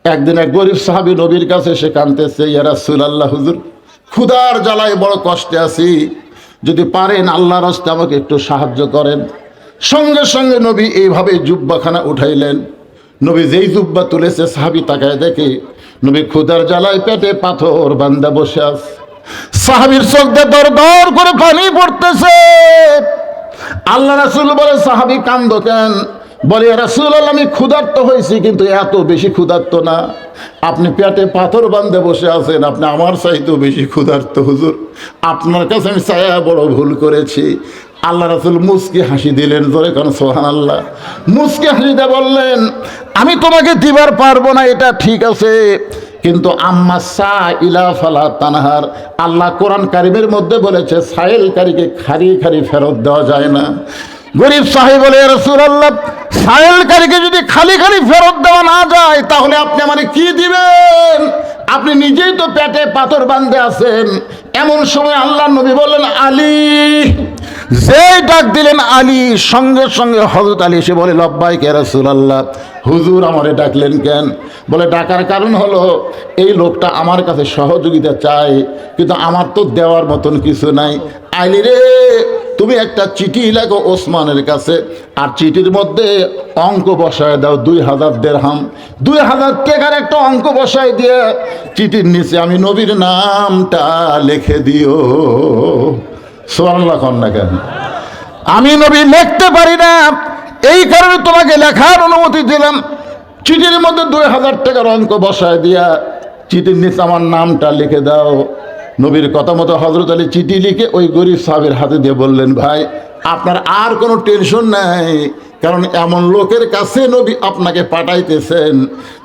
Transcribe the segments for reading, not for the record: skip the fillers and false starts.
একদিন এক গরিব সাহাবী নবীর কাছে সে কাঁদতেছে, ইয়া রাসূলুল্লাহ, হুজুর ক্ষুধার জ্বালায় বড় কষ্টে আছি, যদি পারেন আল্লাহর রাস্তায় আমাকে একটু সাহায্য করেন। সঙ্গে সঙ্গে নবী এইভাবে জুব্বাখানা উঠাইলেন। নবী যেই জুব্বা তুলেছে, সাহাবী তাকায় দেখে নবী ক্ষুধার জ্বালায় পেটে পাথর বান্ধা বসে আছে। সাহাবীর চোখ দিয়ে দর দর করে পানি পড়তেছে। আল্লাহ রাসূল বলে, সাহাবী কান্দো কেন? বলে, ইয়া রাসূলুল্লাহ, আমি ক্ষুধার্ত হয়েছি, কিন্তু এত বেশি ক্ষুধার্ত না। আপনি পেটে পাথর বান্ধে বসে আছেন, আপনি আমার চাইতেও বেশি ক্ষুধার্ত হুজুর। আপনার কাছে আমি চায়া বড় ভুল করেছি। আল্লাহ রাসূল মুচকি হাসি দিলেন, জোরে কান সুবহানাল্লাহ। মুচকি হাসিতে বললেন, আমি তোমাকে দিবার পারবো না, এটা ঠিক আছে, কিন্তু আম্মা সাইলা ফালা তানহার। আল্লাহ কোরআন কারিমের মধ্যে বলেছে, সাইলকারীকে খারি খারি ফেরত দেওয়া যায় না। গরিব সাহেব বলে, ইয়া রাসূলুল্লাহ, সাইলকারীকে যদি খালি খালি ফেরত দেওয়া না যায়, তাহলে আপনি আমাকে কি দিবেন? আপনি নিজেই তো পেটে পাথর বাঁধে আছেন। এমন সময় আল্লাহ নবী বললেন, আলী। যেই ডাক দিলেন আলী, সঙ্গে সঙ্গে হযরত আলী এসে বলে, লব্বাইক ইয়া রাসূলুল্লাহ। হুজুর আমারে ডাকলেন কেন? বলে, ডাকার কারণ হলো এই লোকটা আমার কাছে সহযোগিতা চায়, কিন্তু আমার তো দেওয়ার মতন কিছু নাই। আলী রে, তুমি একটা চিঠি লেখো ওসমানের কাছে, আর চিঠির মধ্যে অঙ্ক বসায় দাও 2000 দিরহাম। 2000 টাকার একটা অঙ্ক বসায় দিয়ে চিঠির নিচে আমি নবীর নামটা লিখে দিও। সুবহানাল্লাহ কন না কেন? আমি নবী লিখতে পারি না, এই কারণে তোমাকে লেখার অনুমতি দিলাম। চিঠির মধ্যে 2000 টাকার অঙ্ক বসায় দিয়া চিঠির নিচে আমার নামটা লিখে দাও। নবীর কথা মতো হযরত আলী চিঠি লিখে ওই গরিব সাহাবীর হাতে দিয়ে বললেন, ভাই আপনার আর কোনো টেনশন নাই, কারণ এমন লোকের কাছে নবী আপনাকে পাঠাইতেছেন,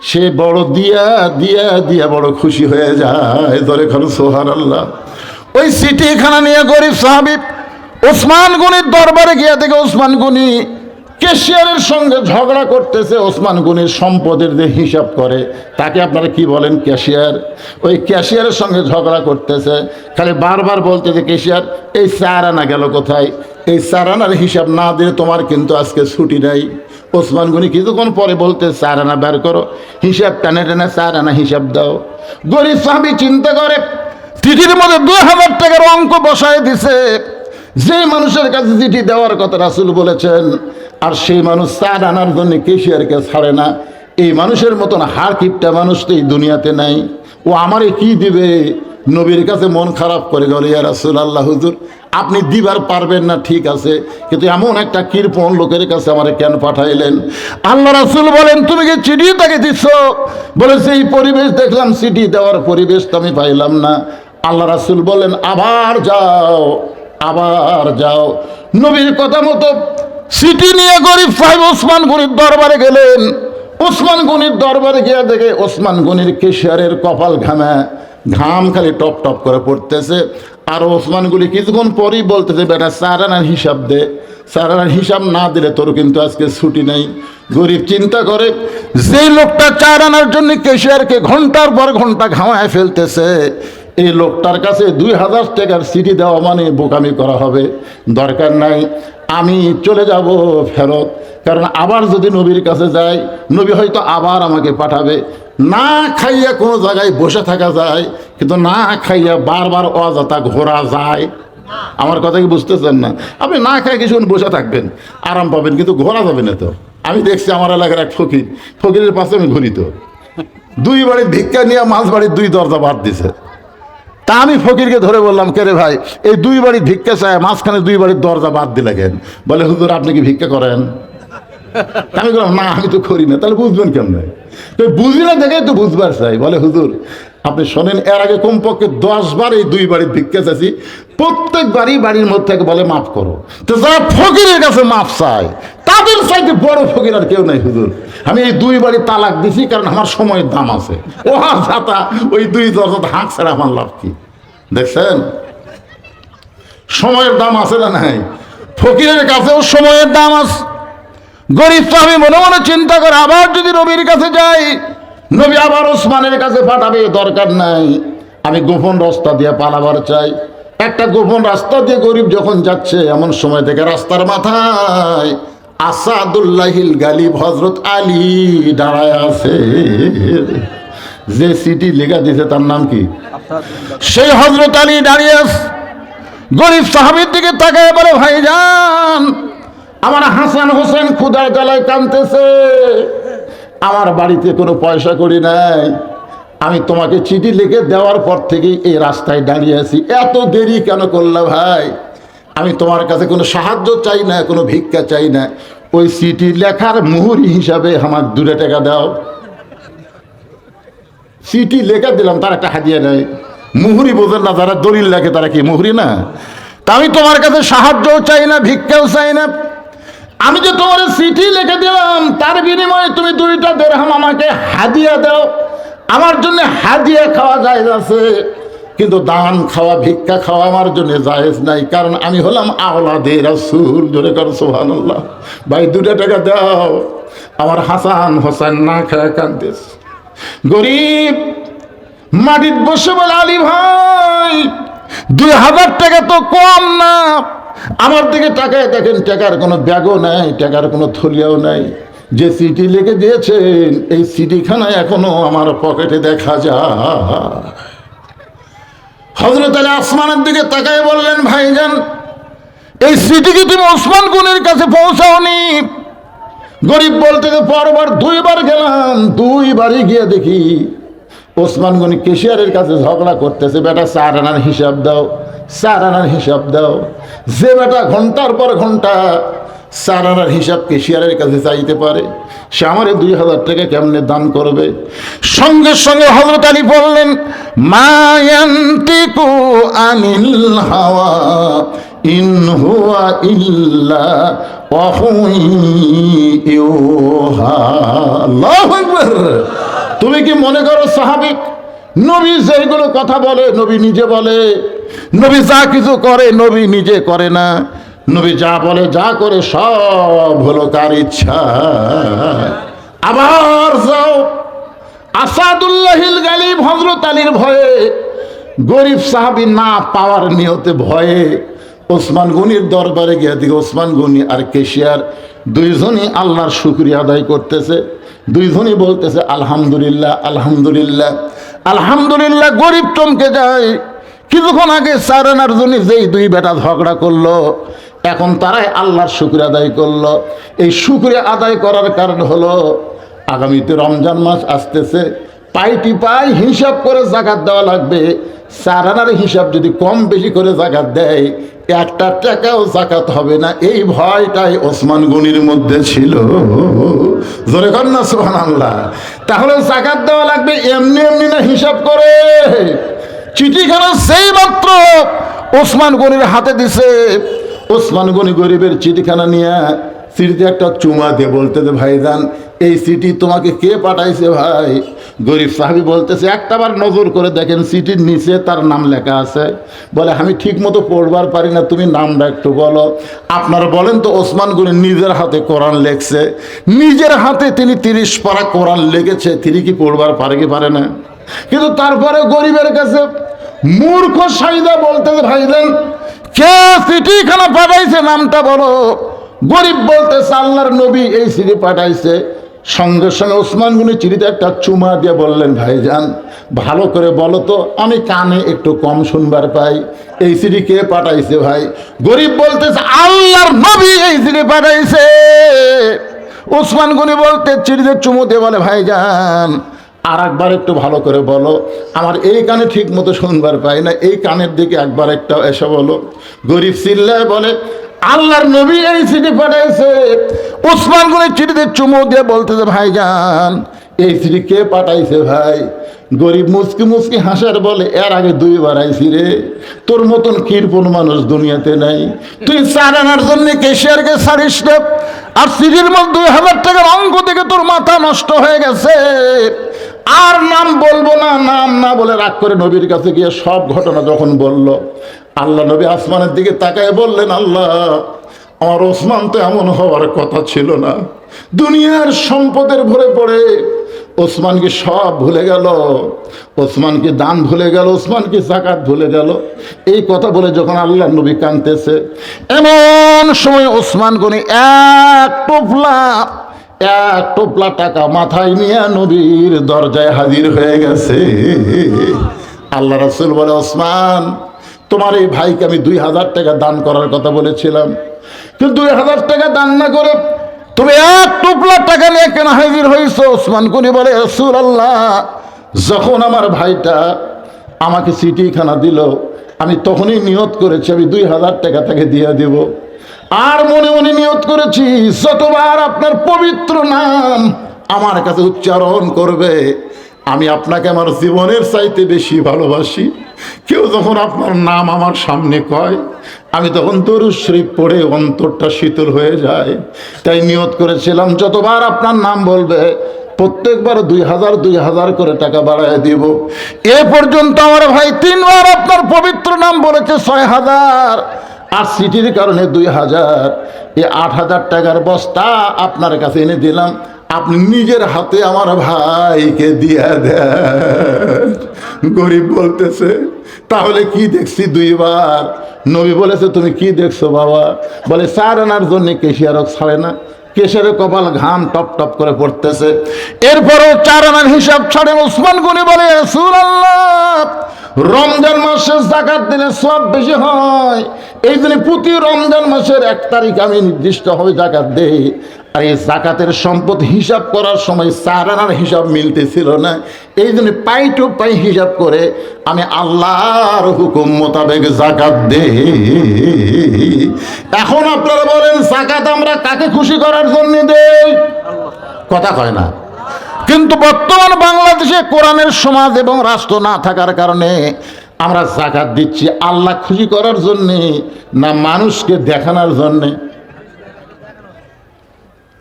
সে বড় দিয়া দিয়া দিয়া বড় খুশি হয়ে যায়। ধরে খালু সুবহানাল্লাহ। ওই চিঠিখানা নিয়ে গরিব সাহাবী ওসমান গনির দরবারে গিয়া দেখে ওসমান গনি ক্যাশিয়ারের সঙ্গে ঝগড়া করতেছে। ওসমান গনির সম্পদের যে হিসাব করে, তাকে আপনারা কি বলেন? ক্যাশিয়ার। ওই ক্যাশিয়ারের সঙ্গে ঝগড়া করতেছে, খালি বারবার বলতেছে, ক্যাশিয়ার এই 4 আনা গেল কোথায়? এই 4 আনার হিসাব না দিলে তোমার কিন্তু আজকে ছুটি নাই। ওসমান গনি কিছুক্ষণ পরে বলতে, 4 আনা বের করো, হিসাব টানে টানে 4 আনা হিসাব দাও। গরিব সাহাবী চিন্তা করে, চিঠির মধ্যে 2000 টাকার অঙ্ক বসায় দিছে। যে মানুষের কাছে চিঠি দেওয়ার কথা রাসূল বলেছেন, আর সেই মানুষ 4 আনার জন্য ক্যাশিয়ারকে ছাড়ে না। এই মানুষের মতন হার কিপটা মানুষ তো এই দুনিয়াতে নাই। ও আমারে কি দিবে? নবীর কাছে মন খারাপ করে গেল, ইয়া রাসূলুল্লাহ, হুজুর আপনি দিবার পারবেন না ঠিক আছে, কিন্তু এমন একটা কৃপণ লোকের কাছে আমারে কেন পাঠাইলেন? আল্লাহ রাসূল বলেন, তুমি কি চিঠি তাকে দিচ্ছ? বলেছে, এই পরিবেশ দেখলাম, চিঠি দেওয়ার পরিবেশ তো আমি পাইলাম না। আল্লাহ রাসূল বলেন, আবার যাও, আবার যাও। নবীর কথা মতো চিঠি নিয়ে গরিব সাহেব ওসমান গনির দরবারে গেলেন। ওসমান গনির দরবারে গিয়ে দেখে ওসমান গনির ক্যাশিয়ারের কপাল ঘামে, ঘাম খালি টপ টপ করে পড়তেছে। আর ওসমান গনি কিছুক্ষণ পরেই বলতেছে, বেটা 4 আনার হিসাব দে, 4 আনার হিসাব না দিলে তোর কিন্তু আজকে ছুটি নেই। গরিব চিন্তা করে, যে লোকটা 4 আনার জন্য ক্যাশিয়ারকে ঘন্টার পর ঘন্টা ঘামায় ফেলতেছে, এই লোকটার কাছে 2000 টাকার চিঠি দেওয়া মানে বোকামি করা হবে। দরকার নাই, আমি চলে যাব ফেরত, কারণ আবার যদি নবীর কাছে যাই, নবী হয়তো আবার আমাকে পাঠাবে। না খাইয়া কোনো জায়গায় বসে থাকা যায়, কিন্তু না খাইয়া বারবার অযথা ঘোরা যায়। আমার কথা কি বুঝতেছেন না? আপনি না খাই কিছুক্ষণ বসে থাকবেন, আরাম পাবেন, কিন্তু ঘোরা যাবে না তো। আমি দেখছি আমার এলাকার এক ফকিরের পাশে আমি ঘুরি, তো 2 বাড়ির ভিক্ষা নিয়ে মাঝ বাড়ির 2 দরজা বাদ দিছে। তা আমি ফকিরকে ধরে বললাম, কে রে ভাই, এই 2 বাড়ির ভিক্ষা চায়, মাঝখানে 2 বাড়ির দরজা বাদ দিলে কেন? বলে, হুজুর আপনি কি ভিক্ষা করেন? আমি বললাম, না আমি তো করি না। তাহলে বুঝবেন কেমন? তো বুঝি না দেখে তো বুঝবার চাই। বলে, হুজুর আপনি শোনেন, এর আগে কমপক্ষে 10 বার এই 2 বাড়ির ভিক্ষা চাইছি, প্রত্যেকবারই বাড়ির মধ্যে থেকে বলে মাফ করো। তো যারা ফকিরের কাছে মাফ চায়, তাদের চাইতে বড় ফকির আর কেউ নাই হুজুর। আমি এই 2 বাড়ি তালাক দিছি, কারণ আমার সময়ের দাম আছে। ও ছাতা ওই 2 দরজা হাঁক ছাড়া আমার লাভ কি? দেখছেন, সময়ের দাম আছে না নাই? ফকিরের কাছেও সময়ের দাম আছে। গরিব সাহাবী মনে মনে চিন্তা করে, আবার যদি নবীর কাছে যাই, নবী আবার ওসমানের কাছে পাঠাবে, দরকার নাই, আমি গোপন রাস্তা দিয়ে পালাবার চাই। একটা গোপন রাস্তা দিয়ে গরিব যখন যাচ্ছে, এমন সময় থেকে রাস্তার মাথায় আসাদুল্লাহিল গালিব হযরত আলী দাঁড়ায় আছে। যে সিটি লেখা দিয়েছে তার নাম কি? সেই হযরত আলী দাঁড়িয়ে আছে। গরিব সাহাবীর দিকে তাকায় বলে, ভাইজান আমার হাসান হোসেন ক্ষুধার জ্বালায় কাঁদতেছে, আমার বাড়িতে কোনো পয়সা করি নাই, আমি তোমাকে চিঠি লিখে দেওয়ার পর থেকেই এই রাস্তায় দাঁড়িয়ে আছি, এত দেরি কেন করলা ভাই? আমি তোমার কাছে কোনো সাহায্য চাই না, কোনো ভিক্ষা চাই না, ওই চিঠি লেখার মুহুরি হিসাবে আমার 2 টাকা দাও। চিঠি লেখা দিলাম, তার একটা হাদিয়া নেই। মুহুরি বোঝেন না যারা দলিল লেখে, তারা কি মুহুরি না? তা আমি তোমার কাছে সাহায্যও চাই না, ভিক্ষাও চাই না, আমি যে তোমার চিঠি লিখে দিলাম তার বিনিময়ে তুমি 2টা দিরহাম আমাকে হাদিয়া দাও। আমার জন্য হাদিয়া খাওয়া জায়েজ আছে, কিন্তু দান খাওয়া, ভিক্ষা খাওয়া আমার জন্য জায়েজ নাই, কারণ আমি হলাম আওলাদে রাসূল। জোরে কর সুবহানাল্লাহ। ভাই 2 টাকা দাও। আমার হাসান হোসেন না খায় কাঁদতেছে। গরিব মাটির বসে বলে, আলী ভাই 2000 টাকা তো কম না। আমার দিকে টাকায় দেখেন, টাকার কোনো ব্যাগও নাই, টাকার কোনো থলিয়াও নাই। যে চিঠি লিখে দিয়েছেন এই চিঠিখানা এখনো আমার পকেটে দেখা যায়। হযরত আলী আসমানের দিকে তাকায় বললেন, ভাইজান এই চিঠি কি তুমি ওসমান গনির কাছে পৌঁছাওনি? গরিব বলতে পরবার 2 বার গেলাম, 2 বারই গিয়ে দেখি ওসমান গনি কেশিয়ারের কাছে ঝগড়া করতেছে, বেটা 4 আনার হিসাব দাও, 4 আনার হিসাব দাও। যে বেটা ঘন্টার পর ঘন্টা 4 আনার হিসাব কেশিয়ারের কাছে চাইতে পারে, সে আমারে 2000 টাকা কেমনে দান করবে? সঙ্গে সঙ্গে হযরত আলী বললেন, মা ইয়ান্তিকু আনিল হাওয়া ইন হুয়া ইল্লা ওয়াহয়ুন ইউহা। আল্লাহু আকবার। তুমি কি মনে করো সাহাবী নবী যেগুলো কথা বলে নবী নিজে বলে? নবী যা কিছু করে নবী নিজে করে না, নবী যা বলে যা করে সব হলো কার ইচ্ছা। আবার যাও আসাদুল্লাহিল গালিব হযরত আলীর ভয়ে, গরিব সাহাবী না পাওয়ার নিয়তে ভয়ে ওসমান গনির দরবারে গিয়ে দিকে ওসমান গনি আর কেশিয়ার 2জনই আল্লাহর শুকরিয়া আদায় করতেছে। 2জনই বলতেছে আলহামদুলিল্লাহ, আলহামদুলিল্লাহ, আলহামদুলিল্লাহ। গরিব চমকে যায়। কিছুক্ষণ আগে 4 আনার জন্য যেই 2 বেটা ঝগড়া করলো, এখন তারাই আল্লাহর শুকরিয়া আদায় করলো। এই শুকরিয়া আদায় করার কারণ হলো আগামীতে রমজান মাস আসতেছে, পাইটি পাই হিসাব করে যাকাত দেওয়া লাগবে। 4 আনার হিসাব যদি কম বেশি করে যাকাত দেয়, 1 টাকাও যাকাত হবে না। এই ভয়টাই ওসমান গনির মধ্যে ছিল। জোরে কর না সুবহানাল্লাহ। তাহলে যাকাত দেওয়া লাগবে এমনি এমনি না, হিসাব করে। চিঠিখানা সেই মাত্র ওসমান গনির হাতে দিছে, ওসমান গনি গরিবের চিঠিখানা নিয়ে চিঠিতে একটা চুমা দিয়ে বলতেছে, ভাইজান এই চিঠি তোমাকে কে পাঠাইছে ভাই? গরিব সাহাবী বলতেছে, একটাবার নজর করে দেখেন চিঠির নিচে তার নাম লেখা আছে। বলে আমি ঠিক মতো পড়বার পারি না, তুমি নামটা একটু বলো। আপনারা বলেন তো ওসমান গনি নিজের হাতে কোরআন লেখছে, নিজের হাতে তিনি 30 পারা কোরআন লিখেছে, তিনি কি পড়বার পারে কি পারে না? কিন্তু তারপরে গরিবের কাছে মূর্খ সাইদা বলতেছে, ভাইজান কে চিঠিখানা পাঠাইছে নামটা বলো। গরিব বলতেছে আল্লাহর নবী এই চিঠি পাঠাইছে। সঙ্গে সঙ্গে ওসমান গনি চিঠিতে একটা চুমা দিয়ে বললেন, ভাইজান ভালো করে বলো তো, আমি কানে একটু কম শুনবার পাই, এই চিঠি কে পাঠাইছে ভাই? গরিব বলতেছে আল্লাহর নবী এই চিঠি পাঠাইছে। ওসমান গনি বলতে চিঠিতে চুমু দিয়ে বলে, ভাইজান আর একবার একটু ভালো করে বলো, আমার এই কানে ঠিক মতো শুনবার পাই না, এই কানের দিকে একবার একটা এসে বলো। গরিব চিল্লায় বলে আল্লাহর নবী এই চিঠি পাঠাইছে। ওসমান গনি চিঠিতে চুমু দিয়ে বলতেছে, ভাইজান এই চিঠি কে পাঠাইছে ভাই? গরিব মুচকি মুচকি হাসার বলে, এর আগে 2 বার আইছি রে, তোর মতন কৃপণ মানুষ দুনিয়াতে নাই। তুই 4 আনার জন্য কেশিয়ারকে ছাড়িস না, আর চিঠির মধ্যে 2000 টাকার অঙ্ক থেকে তোর মাথা নষ্ট হয়ে গেছে। আর নাম বলবো না, নাম না বলে রাগ করে নবীর কাছে গিয়ে সব ঘটনা যখন বলল, আল্লাহ নবী আসমানের দিকে তাকায় বললেন, আল্লাহ আমার ওসমান তো এমন হওয়ার কথা ছিল না। দুনিয়ার সম্পদের ভরে পড়ে ওসমান কি সব ভুলে গেল? ওসমান কি দান ভুলে গেল? ওসমান কি যাকাত ভুলে গেল? এই কথা বলে যখন আল্লাহর নবী কাঁদতেছে, এমন সময় ওসমান গনি এক টোপলা টাকা মাথায় নিয়ে নবীর দরজায় হাজির হয়ে গেছে। আল্লাহ রাসূল বলে, ওসমান, তোমার এই ভাইকে আমি 2000 টাকা দান করার কথা বলেছিলাম, কিন্তু 2000 টাকা দান না করে তুমি এক টোপলা টাকা নিয়ে কেন হাজির হয়েছো? ওসমান গনি বলে, রাসূলুল্লাহ, যখন আমার ভাইটা আমাকে চিঠিখানা দিল, আমি তখনই নিয়ত করেছি আমি 2000 টাকা তাকে দিয়ে দেব। আর মনে মনে নিয়ত করেছি, যতবার আপনার পবিত্র নাম আমার কাছে উচ্চারণ করবে, আমি আপনাকে আমার জীবনের চাইতে বেশি ভালোবাসি। কেউ যখন আপনার নাম আমার সামনে কয়, আমি তখন দরুদ শরীফ পড়ে অন্তরটা শীতল হয়ে যায়। তাই নিয়ত করেছিলাম, যতবার আপনার নাম বলবে প্রত্যেকবার 2000 করে টাকা বাড়ায় দিব। এ পর্যন্ত আমার ভাই 3 বার আপনার পবিত্র নাম বলেছে, 6000। আর সিটির কারণে 2000, এই 8000 টাকার বস্তা আপনার কাছে এনে দিলাম, আপনি নিজের হাতে আমার ভাইকে দিয়ে দেন। গরিব বলতেছে, তাহলে কি দেখছি 2 বার? নবী বলেছে, তুমি কি দেখছো বাবা? বলে, 4 আনার জন্য কেশিয়ারক ছাড়ে না, কেশরের কপাল ঘাম টপ টপ করে পড়তেছে। এরপরেও 4 আনার হিসাব ছাড়ে। ওসমান গনি বলে, রাসূলুল্লাহ, রমজান মাসে যাকাত দিলে সব বেশি হয়, এই জন্য প্রতি রমজান মাসের 1 তারিখ আমি নির্দিষ্টভাবে যাকাত দেই। আর এই যাকাতের সম্পদ হিসাব করার সময় 4 আনার হিসাব মিলতেছিল না, এই জন্য পাই টু পাই হিসাব করে আমি আল্লাহর হুকুম মোতাবেক যাকাত দেই। এখন আপনারা বলেন, যাকাত আমরা কাকে খুশি করার জন্য দেই? কথা কয় না। কিন্তু বর্তমান বাংলাদেশে কোরআনের সমাজ এবং রাষ্ট্র না থাকার কারণে আমরা যাকাত দিচ্ছি আল্লাহ খুশি করার জন্যে না মানুষকে দেখানোর জন্যে?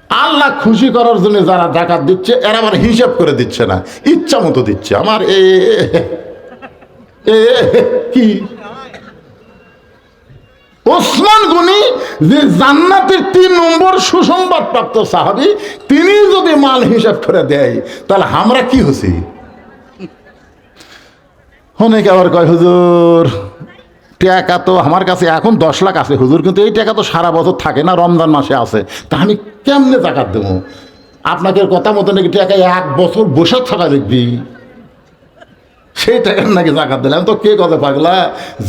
আল্লাহ খুশি করার জন্য যারা যাকাত দিচ্ছে, এরা আবার হিসাব করে দিচ্ছে না, ইচ্ছা মতো দিচ্ছে। আমার কি ওসমান গনি যে জান্নাতের 3 নম্বর সুসংবাদ প্রাপ্ত সাহাবী, তিনি যদি মাল হিসাব করে দেয়, তাহলে আমরা কি হছি? অনেকে আবার কয়, হুজুর টাকা তো আমার কাছে এখন 10 লাখ আছে হুজুর, কিন্তু এই টাকা তো সারা বছর থাকে না, রমজান মাসে আছে, তা আমি কেমনে যাকাত দেবো? আপনাদের কথা মতো নাকি টাকা 1 বছর বসে থাকা দেখবি, সেই টাকার নাকি যাকাত দিলাম? তো কে কথা পাগলা,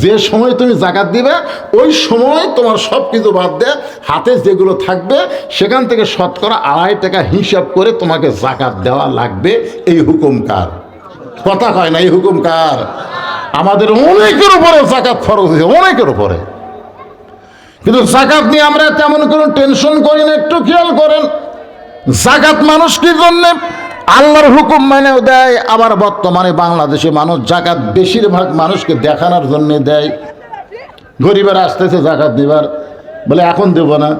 যে সময় তুমি যাকাত দিবে ওই সময় তোমার সব কিছু বাদ দে, হাতে যেগুলো থাকবে সেখান থেকে শতকরা 2.5 টাকা হিসাব করে তোমাকে যাকাত দেওয়া লাগবে। এই হুকুম কার? কথা কয় না, এই হুকুম কার? আমাদের অনেকের উপরে যাকাত ফরজ হয়েছে, অনেকের উপরে। কিন্তু যাকাত নিয়ে আমরা তেমন কোনো টেনশন করি না। একটু খেয়াল করেন, যাকাত মানুষ কি জন্য? আল্লাহর হুকুম মানেও দেয়। আবার বর্তমানে বাংলাদেশে মানুষ যাকাত বেশিরভাগ মানুষকে দেখানোর জন্য দেয়। গরিবেরা আসতেছে যাকাত দিবার, বলে এখন দেবো না।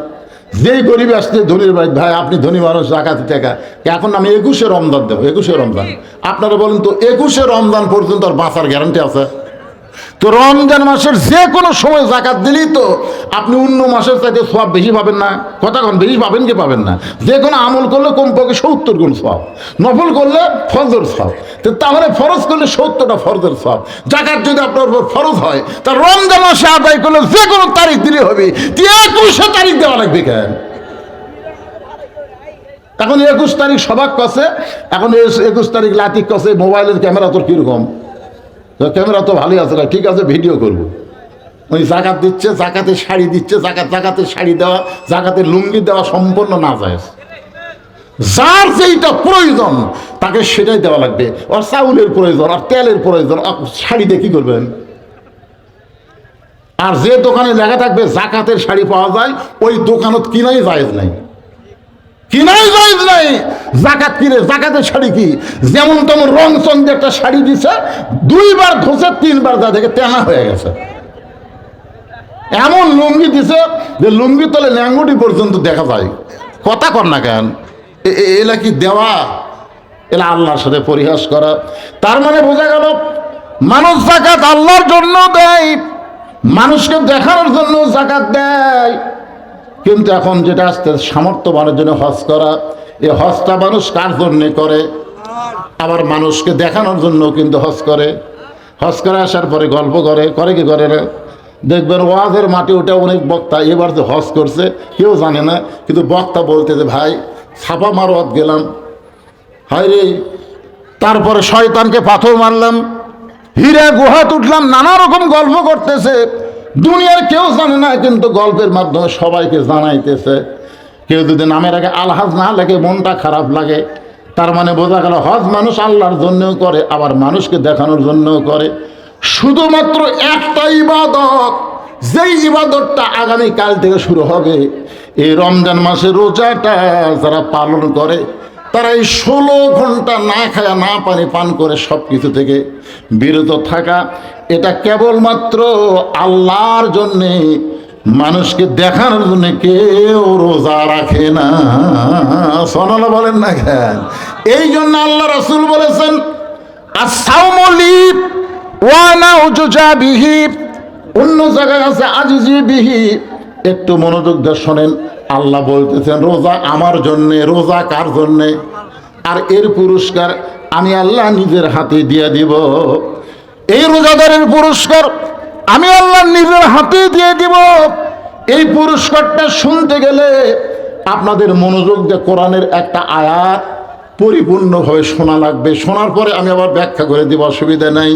যেই গরিব আসছে ধনীর ভাই, ভাই আপনি ধনী মানুষ, যাকাত টাকা এখন আমি 21শে রমজান দেবো। 21শে রমজান, আপনারা বলেন তো 21শে রমজান পর্যন্ত আর বাঁচার গ্যারান্টি আছে? তো রমজান মাসের যে কোনো সময় যাকাত দিলেই তো আপনি অন্য মাসের চাইতে সওয়াব বেশি পাবেন না? কথা কন, বেশি পাবেন কি পাবেন না? যে কোনো আমল করলে কমপক্ষে 70 গুণ সওয়াব, নফল করলে ফরজের সওয়াব। তো তাহলে ফরজ করলে 70টা ফরজের সওয়াব। যাকাত যদি আপনার উপর ফরজ হয়, তা রমজান মাসে আদায় করলে যে কোনো তারিখ দিলে হবে, 21শে তারিখ দেওয়া লাগবে কেন? এখন 21 তারিখ সবাক কছে, এখন 21 তারিখ লাতিক কছে মোবাইলের ক্যামেরা তোর কীরকম? ক্যামেরা তো ভালোই আছে, ঠিক আছে ভিডিও করবো। ওই যাকাত দিচ্ছে, যাকাতের শাড়ি দিচ্ছে, যাকাতের শাড়ি দেওয়া, যাকাতের লুঙ্গি দেওয়া সম্পূর্ণ না যায়। যার যেইটা প্রয়োজন তাকে সেটাই দেওয়া লাগবে। আর চাউলের প্রয়োজন, আর তেলের প্রয়োজন, শাড়ি দিয়ে কি করবেন? আর যে দোকানে লেখা থাকবে যাকাতের শাড়ি পাওয়া যায়, ওই দোকানত কিনাই জায়েজ নাই, কিনাই জায়েজ নাই। যাকাত কিনে, যাকাতের শাড়ি কি যেমন তেমন রং চং দিয়ে একটা শাড়ি দিছে, 2 বার ধসে 3 বার যা দেখে তেনা হয়ে গেছে। এমন লুঙ্গি দিছে যে লুঙ্গি তলে ল্যাঙ্গুটি পর্যন্ত দেখা যায়। কথা কর না কেন? এলা কি দেওয়া? এলা আল্লাহর সাথে পরিহাস করা। তার মানে বোঝা গেল মানুষ যাকাত আল্লাহর জন্য দেয়, মানুষকে দেখানোর জন্য যাকাত দেয়। কিন্তু এখন যেটা আসতে সামর্থ্যবানের জন্য হজ করা, এই হজটা মানুষ কার জন্যে করে? আবার মানুষকে দেখানোর জন্য কিন্তু হজ করে। হজ করে আসার পরে গল্প করে কি করে না, দেখবেন ওয়াজের মাঠে ওটা অনেক বক্তা এবার যে হজ করছে কেউ জানে না, কিন্তু বক্তা বলতে যে ভাই ছাপা মারোয়াত গেলাম, হায় রে, তারপরে শয়তানকে পাথর মারলাম, হীরা গুহা তুটলাম, নানা রকম গল্প করতেছে। দুনিয়ার কেউ জানে না, কিন্তু গল্পের মাধ্যমে সবাইকে জানাইতেছে। কেউ যদি নামের আগে আলহাজ না লাগে মনটা খারাপ লাগে, তার মানে বোঝা গেল হজ মানুষ আল্লাহর জন্যও করে, আবার মানুষকে দেখানোর জন্যও করে। শুধুমাত্র একটা ইবাদত, যেই ইবাদতটা আগামীকাল থেকে শুরু হবে, এই রমজান মাসে রোজাটা যারা পালন করে তারা এই 16 ঘন্টা না খায়া না পানি পান করে সব কিছু থেকে বিরত থাকা, এটা কেবলমাত্র আল্লাহর জন্যে, মানুষকে দেখানোর জন্য কেউ রোজা রাখে না। সোনালা বলেন না কেন? এই জন্য আল্লাহ রাসূল বলেছেন আস-সাওমু লি ওয়া আনা উজজা বিহি, অন্য জায়গায় আছে আজিজি বিহি। একটু মনোযোগ দিয়ে শোনেন, আল্লাহ বলতেছেন রোজা আমার জন্যে। রোজা কার জন্যে? আর এর পুরস্কার আমি আল্লাহ নিজের হাতে দিয়ে দিব। এই রোজাদারের পুরস্কার আমি আল্লাহ নিজের হাতে দিয়ে দিব। এই পুরস্কারটা শুনতে গেলে আপনাদের মনোযোগ দিয়ে কোরআনের একটা আয়াত পরিপূর্ণভাবে শোনা লাগবে। শোনার পরে আমি আবার ব্যাখ্যা করে দিব, অসুবিধা নাই।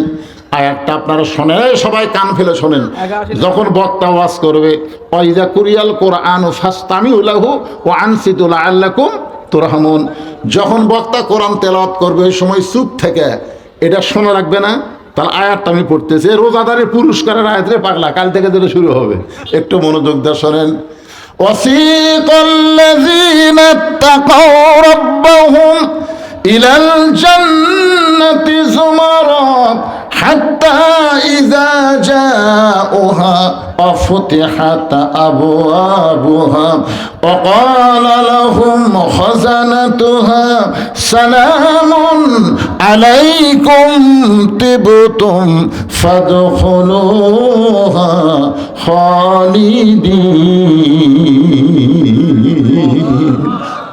আয়াতটা আপনারা শোনেন, সবাই কান ফেলে শোনেন। যখন বক্তা ওয়াজ করবে, ওয়াইদা কুরিয়াল কোরআন ফাসতামিউ লাহু ওয়া আনসিতু লাআল্লাকুম তুরহামুন, যখন বক্তা কোরআন তেলাওয়াত করবে ওই সময় চুপ থেকে এটা শোনা রাখবে না। তাহলে আয়াতটা আমি পড়তেছি, রোজাদারের পুরস্কারের আয়াতরে পাগলা, কাল থেকে যেটা শুরু হবে, একটু মনোযোগ দিয়ে শোনেন। ওয়াসিকাল্লাযীনা তাকাউ রাব্বাহুম ইলাল জান্নাতি যুমারা হাত্তা ইযা জাউহা وفتحت أبوابها وقال لهم خزنتها سلام عليكم طبتم فادخلوها خالدين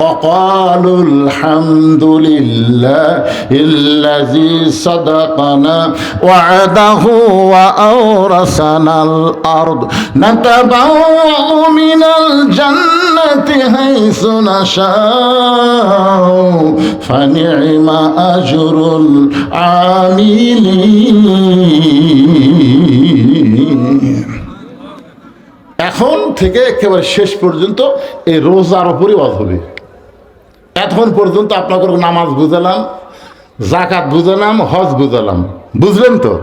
وقالوا الحمد لله الذي صدقنا وعده وأورثنا الأرض نتبوأ من الجنة حيث نشاء فنعم أجر العاملين। এখন থেকে একেবারে শেষ পর্যন্ত এই রোজার উপরই ওয়াজ হবে। এতক্ষণ পর্যন্ত আপনাকে নামাজ বুঝালাম, যাকাত বুঝালাম, হজ বুঝালাম, বুঝলেন তো?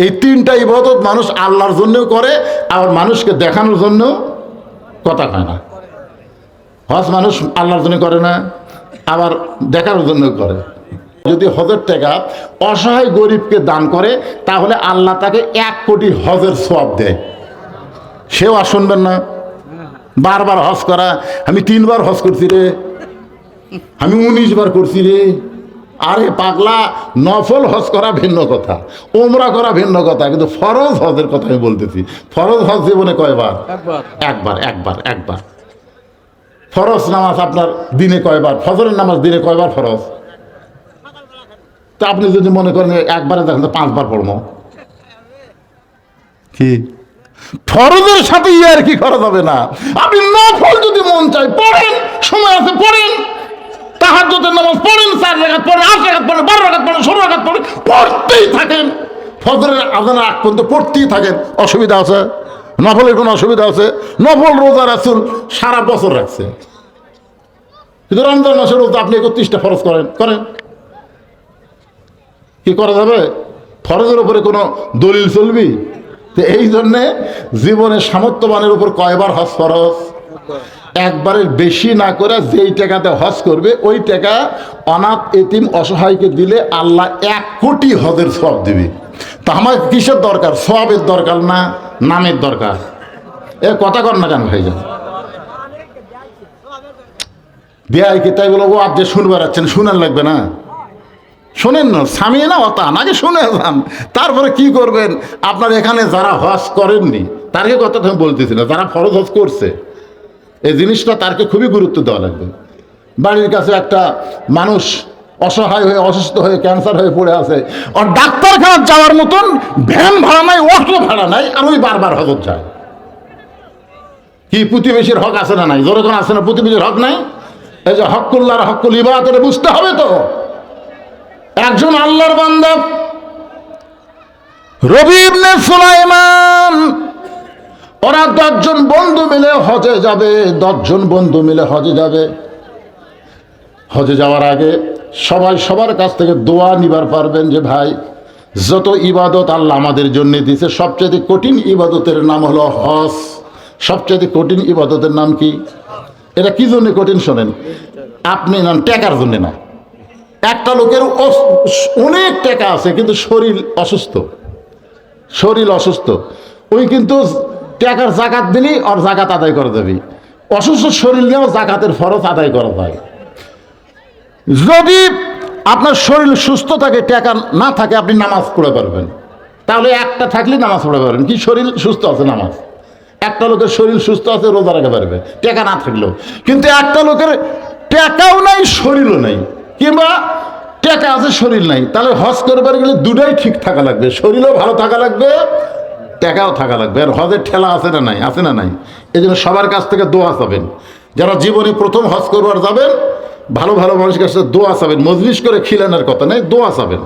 এই তিনটা ইবাদত মানুষ আল্লাহর জন্যও করে, আবার মানুষকে দেখানোর জন্য কথা কয় না। হজ মানুষ আল্লাহর জন্য করে না, আবার দেখানোর জন্য করে। যদি হজের টাকা অসহায় গরিবকে দান করে, তাহলে আল্লাহ তাকে 1 কোটি হজের সওয়াব দেয়। সেও আর শুনবেন না। বারবার হজ করা, আমি 3 বার হজ করছি রে, আমি 19 বার করছি রে। আরে পাগলা, নফল হজ করা ভিন্ন কথা, ওমরা করা ভিন্ন কথা, কিন্তু ফরজ হজের কথা আমি বলতেছি। ফরজ হজ জীবনে কয়বার? একবার। ফরজ নামাজ আপনার দিনে কয়বার? ফজরের নামাজ দিনে কয়বার ফরজ? তা আপনি যদি মনে করেন একবারে, দেখেন তো 5 বার পড়বো। কি ফরজের সাথে আর কি খরচ হবে না? আপনি নফল যদি মন চাই পড়েন, সময় আছে পড়েন, তাহাজ্জুদের নামাজ পড়েন, 4 রাকাত পড়েন, 8 রাকাত পড়েন, 12 রাকাত পড়েন, 16 রাকাত পড়েন, পড়তেই থাকেন। ফজরের আজানের আগ পর্যন্ত পড়তেই থাকেন। অসুবিধা আছে? নফলের কোনো অসুবিধা আছে? নফল রোজা রাসূল সারা বছর রাখছে, কিন্তু রমজান মাসের রোজা আপনি 31টা ফরজ করেন। কি করা যাবে? ফরজের উপরে কোনো দলিল চলবি? তো এই জন্যে জীবনের সামর্থ্যবানের উপর কয়বার হজ ফরজ? একবারের বেশি না করে যেই টাকাতে হজ করবে ওই টাকা অনাথ এতিম অসহায়কে দিলে আল্লাহ 1 কোটি হজের সওয়াব দিবে। তা আমার কিসের দরকার? সওয়াবের দরকার না নামের দরকার? এ কথা কর না কেন ভাইজান? দেয় কি তাই বলো ও আপনি শুনবার আছেন, শুনেন লাগবে না? শোনেন না, সামিয়ে না অতান, আগে শুনে যান, তারপরে কি করবেন। আপনার এখানে যারা হজ করেননি তারকে কথা আমি বলতেছি না, যারা ফরজ হজ করছে এই জিনিসটা তারকে খুবই গুরুত্ব দেওয়া লাগবে। বাড়ির কাছে একটা মানুষ অসহায় হয়ে অসুস্থ হয়ে ক্যান্সার হয়ে পড়ে আছে, আর ডাক্তারখানা যাওয়ার মতন ভ্যান ভাড়া নাই, অটো ভাড়া নাই, আর ওই বারবার হজত যায়। কি প্রতিবেশীর হক আছে না নাই? জোরে কোন আছে না? প্রতিবেশীর হক নাই? এই যে হকুল্লাহর হকুল ইবাদত, এটা বুঝতে হবে তো। একজন আল্লাহর বান্দা রবি ইবনে সুলাইমান, ওরা 10 জন বন্ধু মিলে হজে যাবে, 10 জন বন্ধু মিলে হজে যাবে। হজে যাওয়ার আগে সবাই সবার কাছ থেকে দোয়া নিবার পারবেন যে ভাই, যত ইবাদত আল্লাহ আমাদের জন্য দিয়েছে, সবচেয়ে কঠিন ইবাদতের নাম হলো হজ। সবচেয়ে কঠিন ইবাদতের নাম কি? এটা কি জন্য কঠিন শোনেন, আপনি না টাকার জন্য না। একটা লোকের অনেক টাকা আছে কিন্তু শরীর অসুস্থ, শরীর অসুস্থ, ওই কিন্তু টাকার জাকাত দিলেই ওর জাকাত আদায় করে দেবে। অসুস্থ শরীর নিয়েও জাকাতের ফরজ আদায় করা যায়। যদি আপনার শরীর সুস্থ থাকে, টাকা না থাকে, আপনি নামাজ পড়ে পারবেন, তাহলে একটা থাকলে নামাজ পড়ে পারবেন। কি শরীর সুস্থ আছে নামাজ? একটা লোকের শরীর সুস্থ আছে, রোজা রাখতে পারবে টাকা না থাকলেও। কিন্তু একটা লোকের টাকাও নাই, শরীরও নাই, কিংবা টাকা আছে শরীর নাই, তাহলে হজ করবার গেলে দুটাই ঠিক থাকা লাগবে, শরীরও ভালো থাকা লাগবে, টাকাও থাকা লাগবে। আর হজের ঠেলা আছে না নাই? আছে না নাই? এই জন্য সবার কাছ থেকে দোয়া চাবেন। যারা জীবনে প্রথম হজ করবার যাবেন, ভালো ভালো মানুষের কাছে দোয়া চাবেন। মজলিস করে খিলানোর কথা নেই, দোয়া চাবেন।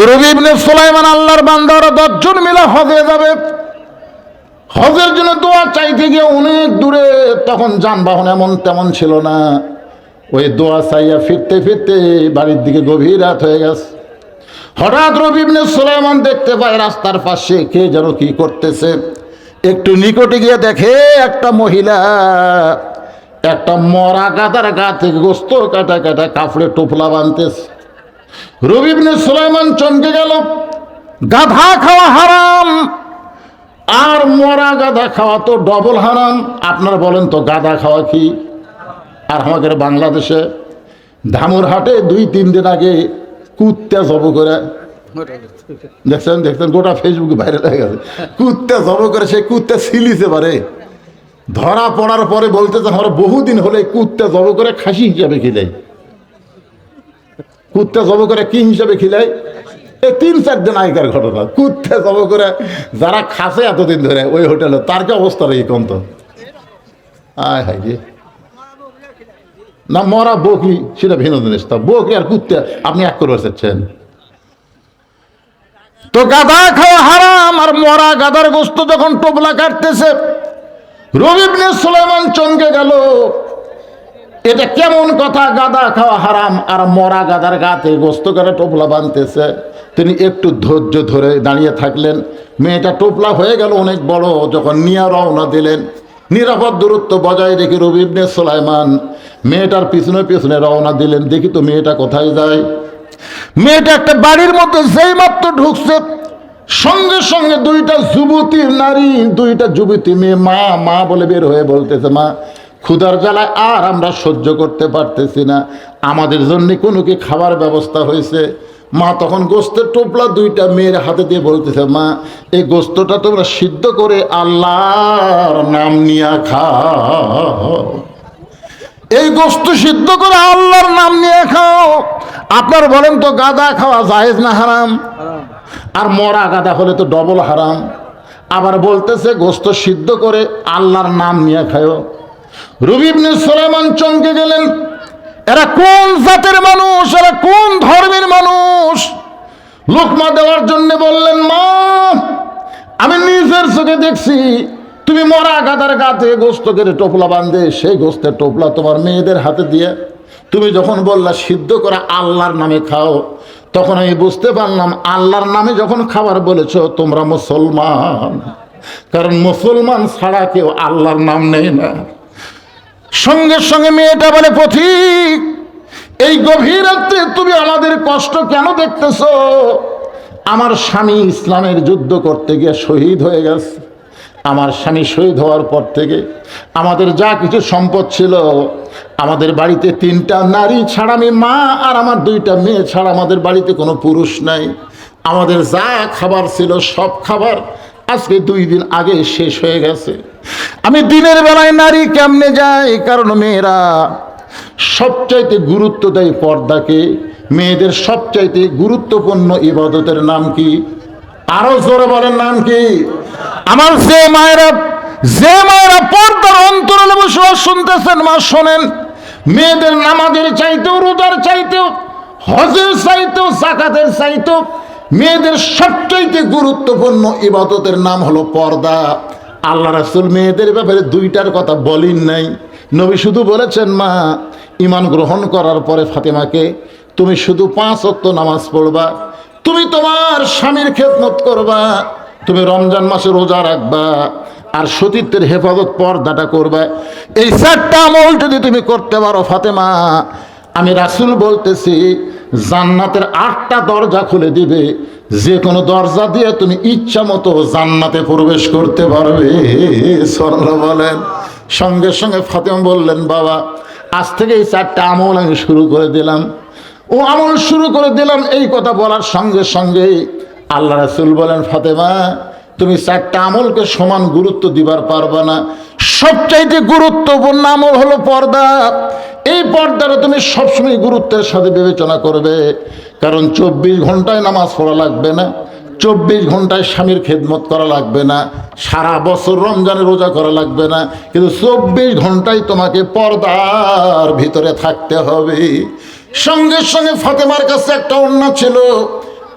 রবি ইবনে সুলাইমান আল্লাহর বান্দারা 10 জন মিলে হজে যাবে। হজের জন্য দোয়া চাইতে গিয়ে অনেক দূরে, তখন যানবাহন এমন তেমন ছিল না। ওই দোয়া চাইয়া ফিরতে ফিরতে বাড়ির দিকে গভীর রাত হয়ে গেছে। হঠাৎ রবি ইবনে সুলাইমান দেখতে পায় রাস্তার পাশে কে যেন কি করতেছে। একটু নিকটে গিয়ে দেখে একটা মহিলা একটা মরা গাদার গা থেকে গোস্ত কাটা কাটা কাপড়ে টোপলা বানতেছে। রবি ইবনে সুলাইমান চমকে গেল। গাধা খাওয়া হারাম, আর মরা গাধা খাওয়া তো ডবল হারাম। আপনারা বলেন তো গাধা খাওয়া কি? আর আমাদের বাংলাদেশে ধামুরহাটে 2-3 দিন আগে কুত্তে জব করে, দেখছেন দেখছেন, গোটা ফেসবুকে ভাইরাল হয়ে গেছে। কুত্তে জব করে, সেই কুত্তে ছিলিছে পারে, ধরা পড়ার পরে বলতেছে আমরা বহুদিন হলে কুত্তে জব করে খাসি হিসাবে খিলাই। কুত্তে জব করে কি হিসাবে খিলাই? এই 3-4 দিন আগেকার ঘটনা। কুত্তে জব করে যারা খাসে এতদিন ধরে ওই হোটেলে, তার কি অবস্থা রে কম তো? আয় হাই রে, না মরা বকি সেটা ভিন্ন জিনিস। তা বকি আর কুত্তে আপনি এক করে চাচ্ছেন তো? গাধা খাওয়া হারাম, আর মরা গাধার গোস্ত যখন টোপলা কাটতেছে, রবি ইবনে সুলাইমান চমকে গেল। এটা কেমন কথা? গাধা খাওয়া হারাম আর মরা গাধার গাতে গোস্ত করে টোপলা বানতেছে। তিনি একটু ধৈর্য ধরে দাঁড়িয়ে থাকলেন। মেয়েটা টোপলা হয়ে গেল অনেক বড়। যখন নিয়ে রওনা দিলেন, নিরাপদ দূরত্ব বজায় রেখে রবি ইবনে সুলাইমান মেয়েটার পিছনে পিছনে রওনা দিলেন। দেখি তো মেয়েটা কোথায় যায়। মেয়েটা একটা বাড়ির মধ্যে যেই মাত্র ঢুকছে, সঙ্গে সঙ্গে 2টা যুবতী নারী, 2টা যুবতী মেয়ে মা মা বলে বের হয়ে বলতেছে, মা ক্ষুধার জ্বালায় আর আমরা সহ্য করতে পারতেছি না, আমাদের জন্য কোনো কি খাবার ব্যবস্থা হয়েছে? মা তখন গোস্তের টোপলা 2টা মেয়ের হাতে দিয়ে বলতেছে, মা এই গোস্তটা তোমরা সিদ্ধ করে আল্লাহর নাম নিয়ে খাও। এই গোস্ত সিদ্ধ করে আল্লাহর নাম নিয়ে খাও। আপনার বলেন তো গাদা খাওয়া জায়েজ না হারাম? আর মরা গাদা হলে তো ডবল হারাম। আবার বলতেছে গোস্ত সিদ্ধ করে আল্লাহর নাম নিয়ে খাও। রবি ইবনে সুলাইমান চমকে গেলেন। এরা কোন জাতের মানুষ, এরা কোন ধর্মের মানুষ? লোকমা দেওয়ার জন্য বললেন, মা আমি নিজের চোখে দেখছি তুমি মরা গাদার গাতে গোস্ত করে টোপলা বাঁধে, সেই গোস্তের টোপলা তোমার মেয়েদের হাতে দিয়ে তুমি যখন বললা সিদ্ধ করে আল্লাহর নামে খাও, তখন আমি বুঝতে পারলাম আল্লাহর নামে যখন খাবার বলেছ তোমরা মুসলমান, কারণ মুসলমান ছাড়া কেউ আল্লাহর নাম নেই না। সঙ্গে সঙ্গে মেয়েটা বলে, পথিক এই গভীর রাতে তুমি আমাদের কষ্ট কেন দেখতেছ? আমার স্বামী ইসলামের যুদ্ধ করতে গিয়ে শহীদ হয়ে গেছে। আমার স্বামী শহীদ হওয়ার পর থেকে আমাদের যা কিছু সম্পদ ছিল, আমাদের বাড়িতে 3টা নারী ছাড়া, আমি মা আর আমার 2টা মেয়ে ছাড়া আমাদের বাড়িতে কোনো পুরুষ নাই। আমাদের যা খাবার ছিল সব খাবার আজকে 2 দিন আগে শেষ হয়ে গেছে। আমি দিনের বেলায় নারী কেমনে যাই? কারণ মেয়েরা সবচাইতে গুরুত্ব দেয় পর্দাকে। মেয়েদের সবচাইতে গুরুত্বপূর্ণ ইবাদতের নাম কি? আরো জোরে বলেন, নাম কি? আমার যে মায়েরা পর্দার অন্তরালে বসবাস শুনতেছেন, মা শোনেন, মেয়েদের নামাজের চাইতেও, রোজার চাইতেও, হজের চাইতেও, যাকাতের চাইতেও মেয়েদের সবচাইতে গুরুত্বপূর্ণ ইবাদতের নাম হলো পর্দা। আল্লাহ রাসূল মেয়েদের ব্যাপারে দুইটার কথা বলেন নাই। নবী শুধু বলেছেন, মা ঈমান গ্রহণ করার পরে ফাতেমাকে তুমি শুধু 5 ওয়াক্ত নামাজ পড়বা, তুমি তোমার স্বামীর খেদমত করবা, তুমি রমজান মাসে রোজা রাখবা, আর সতীত্বের হেফাজত, পর্দাটা করবা। এই 4টা আমল যদি তুমি করতে পারো ফাতেমা, আমি রাসূল বলতেছি জান্নাতের 8টা দরজা খুলে দিবে, যে কোনো দরজা দিয়ে তুমি ইচ্ছা মতো জান্নাতে প্রবেশ করতে পারবে। সুবহানাল্লাহ বলেন। সঙ্গে সঙ্গে ফাতেমা বললেন, বাবা আজ থেকে এই 4টা আমল আমি শুরু করে দিলাম। ও আমল শুরু করে দিলাম। এই কথা বলার সঙ্গে সঙ্গে আল্লাহ রাসূল বলেন, ফাতেমা তুমি 4টা আমলকে সমান গুরুত্ব দিবার পারবা না। সবচাইতে গুরুত্বপূর্ণ আমল হলো পর্দা। এই পর্দাটা তুমি সবসময় গুরুত্বের সাথে বিবেচনা করবে, কারণ 24 ঘন্টায় নামাজ পড়া লাগবে না, 24 ঘন্টায় স্বামীর খেদমত করা লাগবে না, সারা বছর রমজানে রোজা করা লাগবে না, কিন্তু 24 ঘন্টায় তোমাকে পর্দার ভিতরে থাকতে হবে। সঙ্গে সঙ্গে ফাতেমার কাছে একটা ওড়না ছিল,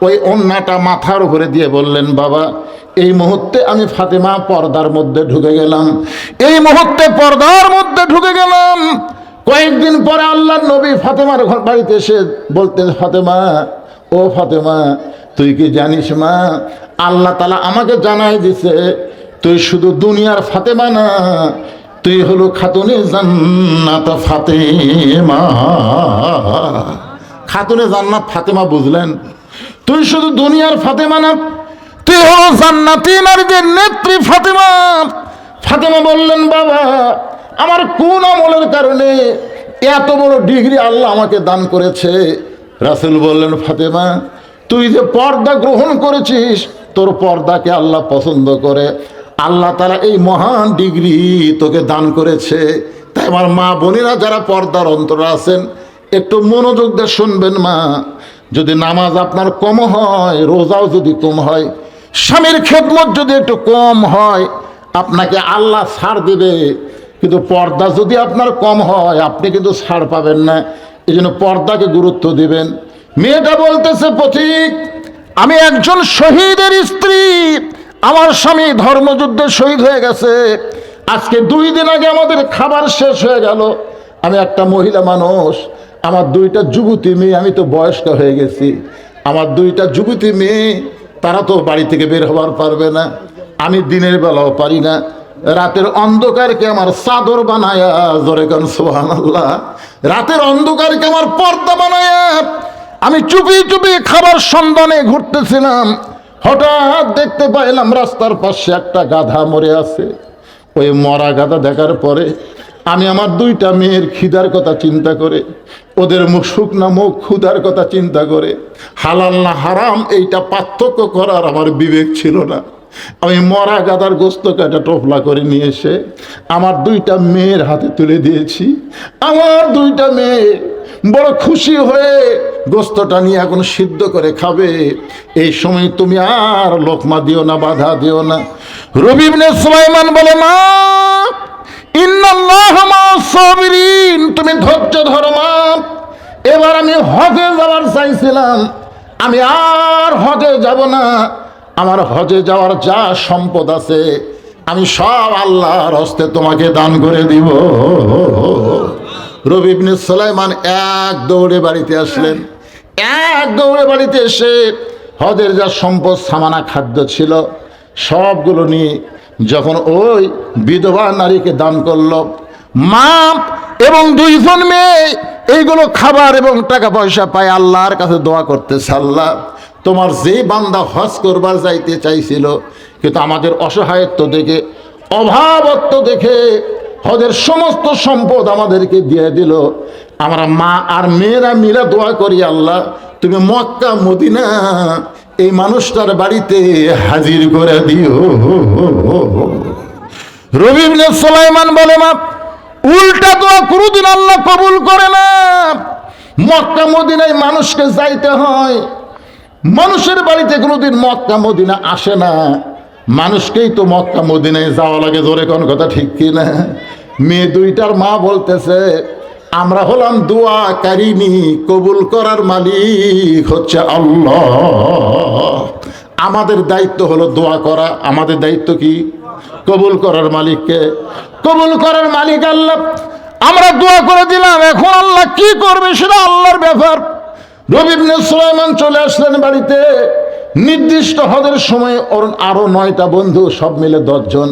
ওই ওড়নাটা মাথার উপরে দিয়ে বললেন, বাবা এই মুহূর্তে আমি ফাতেমা পর্দার মধ্যে ঢুকে গেলাম, এই মুহূর্তে পর্দার মধ্যে ঢুকে গেলাম। কয়েকদিন পরে আল্লাহর নবী ফাতেমার বাড়িতে এসে বলতেন, ফাতেমা, ও ফাতেমা তুই কি জানিস মা, আল্লাহ তাআলা আমাকে জানাই দিছে তুই শুধু দুনিয়ার ফাতেমা না, তুই হলো খাতুনে জান্নাত ফাতেমা। খাতুনে জান্নাত ফাতেমা বুঝলেন? তুই শুধু দুনিয়ার ফাতেমা না, তুই হলো জান্নাতি নারীদের নেত্রী ফাতেমা। ফাতেমা বললেন, বাবা আমার কোন আমলের কারণে এত বড় ডিগ্রি আল্লাহ আমাকে দান করেছে? রাসূল বললেন, ফাতেমা তুই যে পর্দা গ্রহণ করেছিস, তোর পর্দাকে আল্লাহ পছন্দ করে, আল্লাহ তাআলা এই মহান ডিগ্রি তোকে দান করেছে। তাই আমার মা বোনেরা যারা পর্দার অন্তরে আছেন, একটু মনোযোগ দিয়ে শুনবেন। মা, যদি নামাজ আপনার কম হয়, রোজাও যদি কম হয়, স্বামীর খেদমত যদি একটু কম হয়, আপনাকে আল্লাহ ছাড় দেবে, কিন্তু পর্দা যদি আপনার কম হয় আপনি কিন্তু ছাড় পাবেন না। এই জন্য পর্দাকে গুরুত্ব দিবেন। মেয়েটা বলতেছে, পথিক আমি একজন শহীদের স্ত্রী, আমার স্বামী ধর্মযুদ্ধে শহীদ হয়ে গেছে, আজকে 2 দিন আগে আমাদের খাবার শেষ হয়ে গেল, আমি একটা মহিলা মানুষ, আমার 2টা যুবতী মেয়ে, আমি তো বয়স্ক হয়ে গেছি, আমার 2টা যুবতী মেয়ে তারা তো বাড়ি থেকে বের হবার পারবে না, আমি দিনের বেলাও পারি না, রাতের অন্ধকারকে আমার চাদর বানায়া, জোরে গান সুবহানাল্লাহ, রাতের অন্ধকারকে আমার পর্দা বানায়া আমি চুপি চুপি খাবার সন্ধানে ঘুরতেছিলাম। হঠাৎ দেখতে পাইলাম রাস্তার পাশে একটা গাধা মরে আছে। ওই মরা গাধা দেখার পরে আমি আমার 2টা মেয়ের খিদার কথা চিন্তা করে, ওদের মুখ শুকনা মুখ ক্ষুধার কথা চিন্তা করে, হালাল না হারাম এইটা পার্থক্য করার আমার বিবেক ছিল না। আমি মরা গাদার গোস্ত কাটা টোপলা করে নিয়ে এসে আমার 2টা মেয়ের হাতে তুলে দিয়েছি। আমার 2টা মেয়ে বড় খুশি হয়ে গোস্তটা নিয়ে এখন সিদ্ধ করে খাবে। এই সময় তুমি আর লোকমা দিও না, বাধা দিও না। রবি ইবনে সুলাইমান বলে, মা ইন্নাল্লাহা মা'আস সাবিরিন, তুমি ধৈর্য ধরো মা। এবার আমি হজে যাওয়ার চাইছিলাম, আমি আর হজে যাব না, আমার হজে যাওয়ার যা সম্পদ আছে আমি সব আল্লাহর হস্তে তোমাকে দান করে দিব। রবি ইবনে সুলাইমান এক দৌড়ে বাড়িতে আসলেন। এক দৌড়ে বাড়িতে এসে হজের যা সম্পদ সামানা খাদ্য ছিল সবগুলো নিয়ে যখন ওই বিধবা নারীকে দান করলো, মা এবং 2 জন মেয়ে এইগুলো খাবার এবং টাকা পয়সা পায় আল্লাহর কাছে দোয়া করতেছে, আল্লাহ তোমার যে বান্দা হজ করবার যাইতে চাইছিল, কিন্তু আমাদের অসহায়ত্ব দেখে, অভাবত্ব দেখে হজের সমস্ত সম্পদ আমাদেরকে দিয়ে দিল। আমরা মা আর মেয়েরা মিলে দোয়া করি, আল্লাহ তুমি মক্কা মদিনা এই মানুষটার বাড়িতে হাজির করে দিও। রবি ইবনে সুলাইমান বলে, মা উল্টা দোয়া কোনোদিন আল্লাহ কবুল করে না। মক্কা মদিনায় মানুষকে যাইতে হয়, মানুষের বাড়িতে কোনোদিন মক্কা মদিনা আসে না, মানুষকেই তো মক্কা মদিনায় যাওয়া লাগে। জোরে কোন কথা ঠিক কি না? মেয়ে দুইটার মা বলতেছে আমরা হলাম দোয়া কারিনী, কবুল করার মালিক হচ্ছে আল্লাহ। আমাদের দায়িত্ব হলো দোয়া করা। আমাদের দায়িত্ব কি? কবুল করার মালিককে, কবুল করার মালিক আল্লাহ। আমরা দোয়া করে দিলাম, এখন আল্লাহ কি করবে সেটা আল্লাহর ব্যাপার। নবী ইবনে সুলাইমান চলে আসলেন বাড়িতে। নির্দিষ্ট হজের সময় ওর আরো 9টা বন্ধু, সব মিলে 10 জন।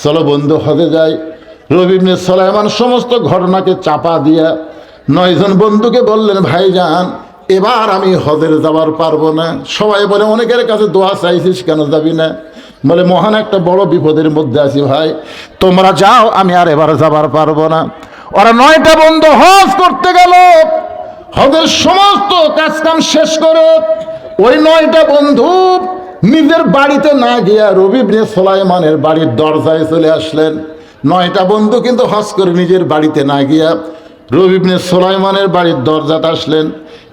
চলো বন্ধু হজে যাই। নবী ইবনে সুলাইমান সমস্ত ঘটনাকে চাপা দিয়া 9 জন বন্ধুকে বললেন, ভাইজান এবার আমি হজের যাবার পারবো না। সবাই বলে অনেকের কাছে দোয়া চাইছিস, কেন যাবি না? বলে মহান একটা বড় বিপদের মধ্যে আছি ভাই, তোমরা যাও, আমি আর এবার যাবার পারবো না। ওরা 9টা বন্ধু হজ করতে গেল। হজের সমস্ত কাজকাম শেষ করে ওই 9টা বন্ধু নিজের বাড়িতে না গিয়া নবী ইবনে সুলাইমানের বাড়ির দরজায় চলে আসলেন। 9টা বন্ধু কিন্তু হজ করে নিজের বাড়িতে না গিয়া নবী ইবনে সুলাইমানের বাড়ির দরজাতে আসলেন।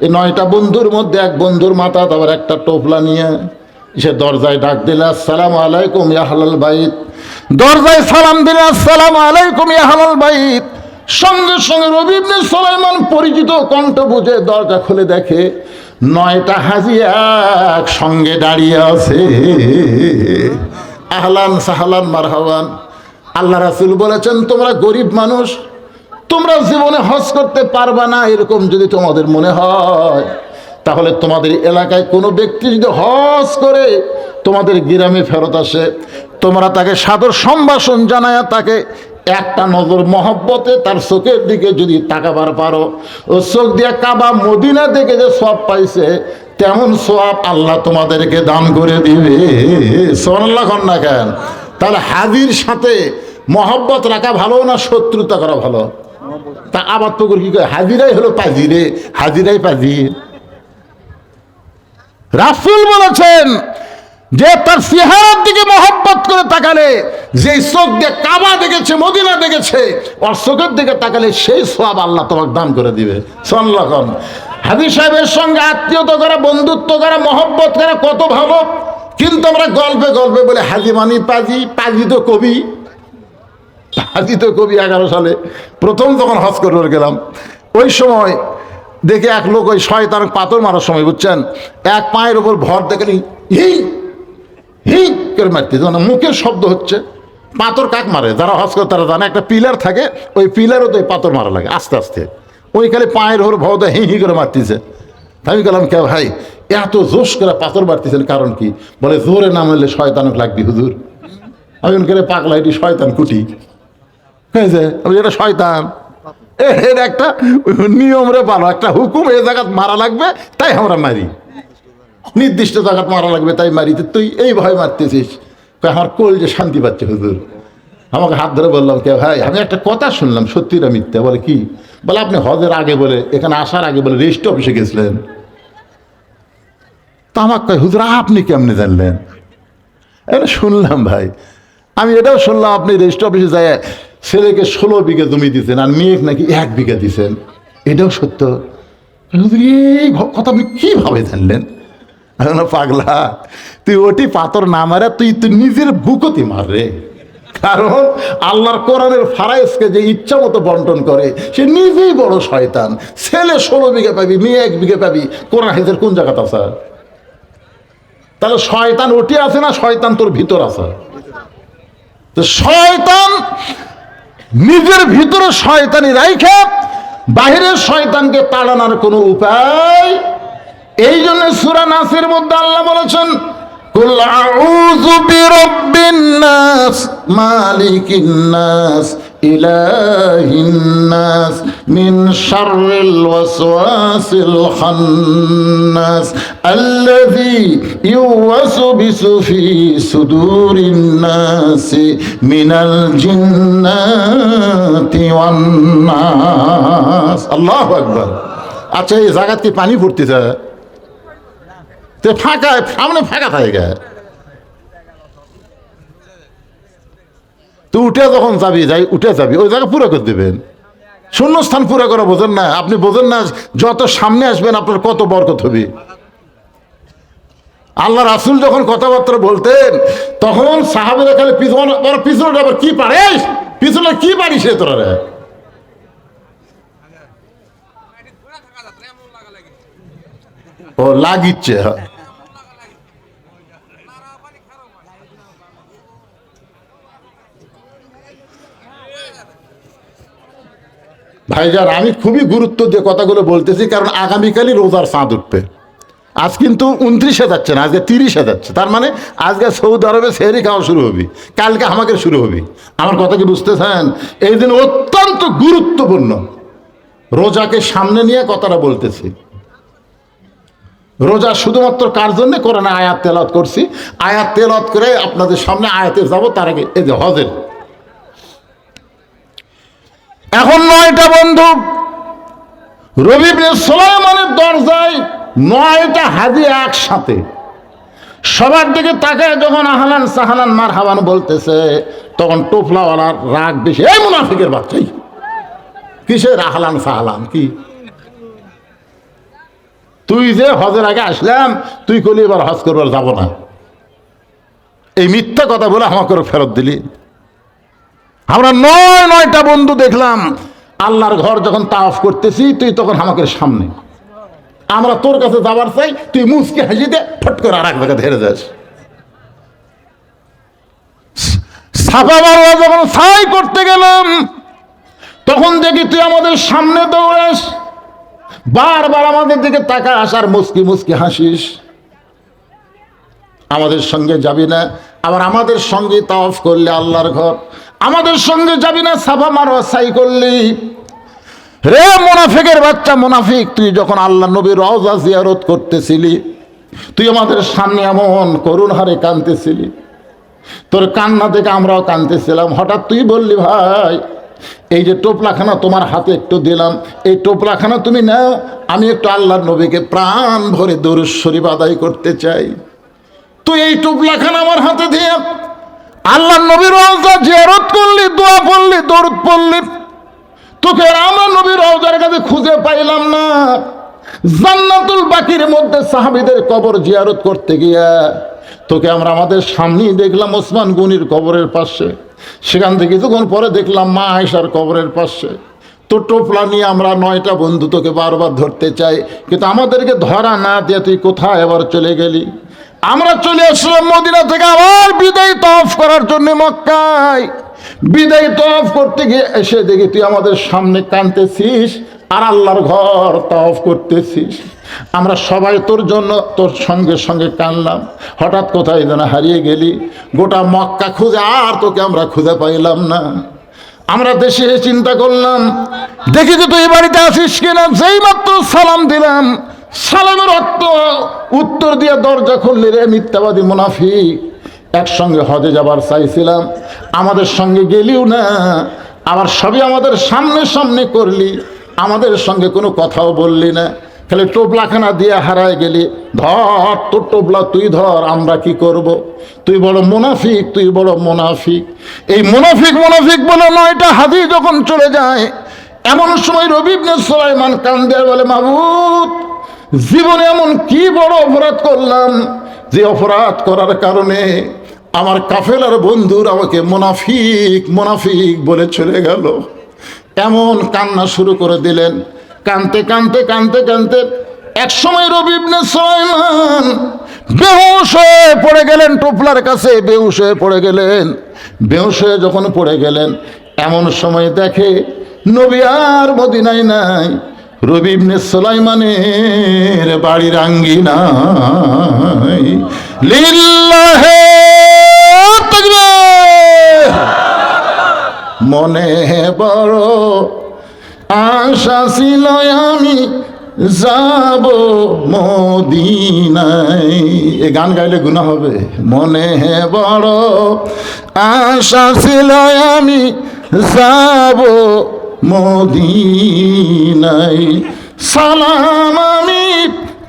এই 9টা বন্ধুর মধ্যে এক বন্ধুর মাথা আবার একটা টোপলা নিয়ে সে দরজায় ডাক দিল, আসসালামু আলাইকুম ইয়া আহলাল বাইত। দরজায় সালাম দিলে, আসসালামু আলাইকুম ইয়া আহলাল বাইত। সঙ্গে সঙ্গে নবী ইবনে সুলাইমান পরিচিত কণ্ঠ বুঝে দরজা খুলে দেখে 9টা হাজী এক সঙ্গে দাঁড়িয়ে আছে। আহলান সাহলান মারহাবান। আল্লাহ রাসূল বলেছেন, তোমরা গরিব মানুষ, তোমরা জীবনে হজ করতে পারবা না, এরকম যদি তোমাদের মনে হয়, তাহলে তোমাদের এলাকায় কোনো ব্যক্তি যদি হজ করে তোমাদের গ্রামে ফেরত আসে, তোমরা তাকে সাদর সম্ভাষণ জানায়া তাকে একটা নজর মহব্বতে তার চোখের দিকে যদি তাকাবার পারো, ও চোখ দিয়ে কাবা মদিনা দেখে যে সওয়াব পাইছে, তেমন সওয়াব আল্লাহ তোমাদেরকে দান করে দিবে। সুবহানাল্লাহ কন না কেন? তাহলে হাজির সাথে মহব্বত রাখা ভালো না শত্রুতা করা ভালো? তা আবার তো কি কয়, হাজিরাই হলো পাজি রে, হাজিরাই পাজি। রাসূল বলেছেন যে তার চেহারার দিকে মহব্বত করে তাকালে, যেই চোখ দিয়ে কাবা দেখেছে মদিনা দেখেছে, ওর চোখের দিকে তাকালে সেই সওয়াব আল্লাহ তোমাকে দান করে দিবে। সুবহানাল্লাহ। হাজী সাহেবের সঙ্গে আত্মীয়তা করা, বন্ধুত্ব করা, মহব্বত করা কত ভালো, কিন্তু আমরা গল্পে গল্পে বলে হাজী মানি পাজি, পাজি তো কবি। হাজি তো কবি। 11 সালে প্রথম যখন হজ করে গেলাম, ওই সময় দেখে এক লোক ওই শয়তান পাথর মারার সময়, বুঝছেন, এক পায়ের উপর ভর দেখেনি, হিই হিই করে মারতে, মানে মুখের শব্দ হচ্ছে। পাথর কাক মারে? যারা হজ করে তারা জানে, একটা পিলার থাকে, ওই পিলারও তো পাথর মারা লাগে আস্তে আস্তে। ওই খালি পায়ের উপর ভর হি হি করে মারতেছে। আমি গেলাম, কে ভাই এত জোশ করে পাথর মারতেছেন, কারণ কি? বলে জোরে না মারলে শয়তান লাগবে হুজুর। আমি করে পাগলা, এটি শয়তান কুটি, এটা শয়তান, এর একটা নিয়ম রে ভালো, একটা হুকুম, এ জায়গা মারা লাগবে তাই আমরা মারি, নির্দিষ্ট জায়গা মারা লাগবে তাই মারি। তুই এই ভয় মারতেছিস? আমার কোল যে শান্তি পাচ্ছে হুজুর। আমাকে হাত ধরে বললাম, কে ভাই আমি একটা কথা শুনলাম, সত্যি না মিথ্যা? বলে কি? বলে আপনি হজের আগে বলে এখানে আসার আগে বলে রেজিস্ট্রি অফিসে গেছিলেন। তা আমাকে কয়, হুজুর আপনি কেমনে জানলেন? এটা শুনলাম ভাই, আমি এটাও শুনলাম আপনি রেজিস্ট্রি অফিসে যায় ছেলেকে 16 বিঘা জমি দিচ্ছেন আর মেয়েকে নাকি 1 বিঘা দিচ্ছেন, এটাও সত্য? এই কথা আপনি কিভাবে জানলেন? এখন পাগলা, তুই ওটি পাথর না মারে তুই নিজের বুকতি মার রে। কারণ আল্লাহর কোরআনের ফারাইজকে যে ইচ্ছা মতো বন্টন করে, সে নিজেই বড় শয়তান। ছেলে 16 বিঘা পাবি, মেয়ে 1 বিঘা পাবি, কোরআন হাদিসের কোন জায়গাতে আছে? তাহলে শয়তান ওটি আছে না শয়তান তোর ভিতর আছে? তো শয়তান নিজের ভিতরে শয়তানি রাইখে বাহিরের শয়তানকে তাড়ানোর কোনো উপায়। এই জন্য সূরা নাসের মধ্যে আল্লাহ বলেছেন, কুল আউযু বিরাব্বিন নাস মালিকিন নাস ইলাহিন নাস মিন শাররিল ওয়াসওয়াসিল খান্নাস আল্লাযী ইউওয়াসবিসু ফি সুদুরিন নাসি মিনাল জিন্নাতি ওয়ান নাস। আল্লাহু আকবার। আচ্ছা, এই জায়গা কি পানি পড়তেছে? তো ফাঁকা, সামনে ফাঁকা থাকে। তো উঠে যখন যাবি উঠে যাবি ওই জায়গা পুরো করে দেবেন। শূন্যস্থান পুরো করা বোঝেন না আপনি, বোঝেন না যত সামনে আসবেন আপনার কত বরকত হবে। আল্লাহ রাসূল যখন কথাবার্তা বলতেন তখন সাহাবীরা খালি পিছনে আবার কি পারিস, পিছনে কি পারিস রে তোরা রে? ও লাগিচ্ছে। ভাইজান আমি খুবই গুরুত্ব দিয়ে কথাগুলো বলতেছি, কারণ আগামীকালই রোজার চাঁদ উঠবে। আজ কিন্তু 29-এ যাচ্ছে না, আজকে 30-এ যাচ্ছে। তার মানে আজকে সৌদি আরবে সেহরি খাওয়া শুরু হবে, কালকে আমাকে শুরু হবে। আমার কথা কি বুঝতেছেন? এই দিন অত্যন্ত গুরুত্বপূর্ণ। রোজাকে সামনে নিয়ে কথাটা বলতেছি। রোজা শুধুমাত্র কার জন্য? কোরআনে আয়াত তেলাওয়াত করছি, আয়াত তেলাওয়াত করে আপনাদের সামনে আয়াতে যাব। তার আগে এই যে হজের এখন 9টা বন্ধু রবি ইবনে সুলাইমানের দরজায় 9টা হাজি একসাথে। সবার দিকে তাকায় যখন আহলান সাহলান মারহাবান বলতেছে, তখন টোফলাওয়ালার রাগ বেশি। এই মুনাফিকের বাচ্চাই, কিসের আহলান সাহলান? কি তুই যে হজের আগে আসলাম, তুই কলি এবার হজ করবার যাব না, এই মিথ্যা কথা বলে আমাকে ফেরত দিলি। আমরা 9টা বন্ধু দেখলাম আল্লাহর ঘর যখন তাওয়াফ করতেছি, তুই তখন আমাকে সামনে, আমরা তোর কাছে যাবার চাই, তুই মুচকে হাসি দে, ফট করে আর এক জায়গায় ধরে যাস। সাফা মারওয়া যখন সাই করতে গেলাম, তখন দেখি তুই আমাদের সামনে দৌড়াস, বারবার আমাদের দিকে তাকাস আর মুচকি মুচকি হাসিস। আমাদের সঙ্গে যাবি না, আবার আমাদের সঙ্গে তাওয়াফ করলে আল্লাহর ঘর, আমাদের সঙ্গে যাবি না সাফা মারওয়া সাই করলি। রে মুনাফিকের বাচ্চা মুনাফিক, তুই যখন আল্লাহ নবীর রওজা জিয়ারত করতেছিলি, তুই আমাদের সামনে এমন করুণ হারে কাঁদতেছিলি, তোর কান্না দেখে আমরাও কাঁদতেছিলাম। হঠাৎ তুই বললি, ভাই এই যে টোপলাখানা তোমার হাতে একটু দিলাম, এই টোপলাখানা তুমি নাও, আমি একটু আল্লাহর নবীকে প্রাণ ভরে দরুদ শরীফ আদায় করতে চাই। তুই এই টোপলাখানা আমার হাতে দিয়ে আল্লাহর নবীর রওজা জিয়ারত করলি, দোয়া পড়লি, দরুদ পড়লি, তোকে আমরা নবীর রওজার কাছে খুঁজে পাইলাম না। জান্নাতুল বাকির মধ্যে সাহাবীদের কবর জিয়ারত করতে গিয়া তোকে আমরা আমাদের সামনেই দেখলাম ওসমান গনির কবরের পাশে, সেখান থেকে কিছুক্ষণ পরে দেখলাম মা আয়েশার কবরের পাশে। তো টোপলা নিয়ে আমরা 9টা বন্ধু তোকে বারবার ধরতে চাই, কিন্তু আমাদেরকে ধরা না দিয়ে তুই কোথায় আবার চলে গেলি। আমরা চলে আসলাম মদিনা থেকে আবার বিদায় তওয়াফ করার জন্য মক্কায়। বিদায় তওয়াফ করতে গিয়ে এসে দেখি তুই আমাদের সামনে কাঁদতেছিস আর আল্লাহর ঘর তওয়াফ করতেছিস। আমরা সবাই তোর জন্য তোর সঙ্গে সঙ্গে কাঁদলাম। হঠাৎ কোথায় যেন হারিয়ে গেলি, গোটা মক্কা খুঁজে আর তোকে আমরা খুঁজে পাইলাম না। আমরা দেশে চিন্তা করলাম, দেখি যে তুই বাড়িতে আসিস কিনা। যেই মাত্র সালাম দিলাম, সালামের উত্তর দিয়ে দরজা খুললি, রে মিথ্যাবাদী মুনাফিক, একসঙ্গে হজে যাবার চাইছিলাম, আমাদের সঙ্গে গেলিও না, আবার সবই আমাদের সামনে সামনে করলি, আমাদের সঙ্গে কোনো কথাও বললি না, খালি টোপলাখানা দিয়ে হারায় গেলি। ধর তোর টোপলা তুই ধর, আমরা কি করব? তুই বড় মুনাফিক, তুই বড় মুনাফিক। এই মুনাফিক মুনাফিক বলে 9টা হাজি যখন চলে যায়, এমন সময় রবি ইবনে সুলাইমান কান্দে বলে, মাবুদ, জীবনে এমন কি বড় অপরাধ করলাম যে অপরাধ করার কারণে আমার কাফেলার বন্ধুরা আমাকে মুনাফিক মুনাফিক বলে চলে গেল। এমন কান্না শুরু করে দিলেন। কানতে কানতে কানতে কানতে এক সময় রবি ইবনে সুলাইমান বেহুশ হয়ে পড়ে গেলেন, টোপলার কাছে বেহুশ হয়ে পড়ে গেলেন। বেহুশ হয়ে যখন পড়ে গেলেন, এমন সময় দেখে নবী আর মদিনায় নাই, রবি ইবনে সুলাইমানের বাড়ির আঙ্গিনায়। লিল্লাহে তাকবীর। মনে বড় আশা ছিল আমি যাব মদিনায়। এ গান গাইলে গুনাহ হবে। মনে বড় আশা ছিল আমি যাব মদিনায়, সালাম আমি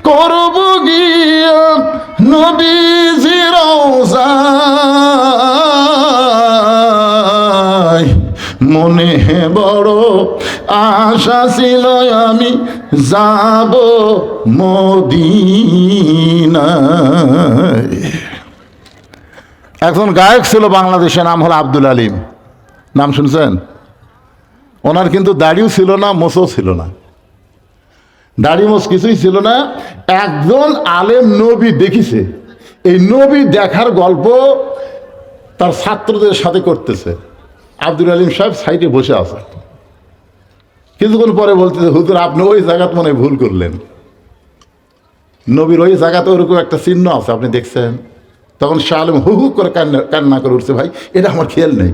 করব গিয়া নবীজির রওজায়। মনে বড় আশা ছিল আমি যাব মদিনায়। একজন গায়ক ছিল বাংলাদেশে, নাম হলো আব্দুল আলিম। নাম শুনছেন? ওনার কিন্তু দাড়িও ছিল না, মোছও ছিল না, দাড়ি মোছ কিছুই ছিল না। একজন আলেম নবী দেখিছে, এই নবী দেখার গল্প তার ছাত্রদের সাথে করতেছে। আব্দুল আলিম সাহেব সাইডে বসে আছে, কিছুক্ষণ পরে বলতেছে, হুজুর আপনি ওই জায়গাতে মনে ভুল করলেন, নবীর ওই জায়গাতে ওরকম একটা চিহ্ন আছে, আপনি দেখছেন? তখন শাহ আলম হু হু করে কান্না করে উঠছে, ভাই এটা আমার খেয়াল নেই।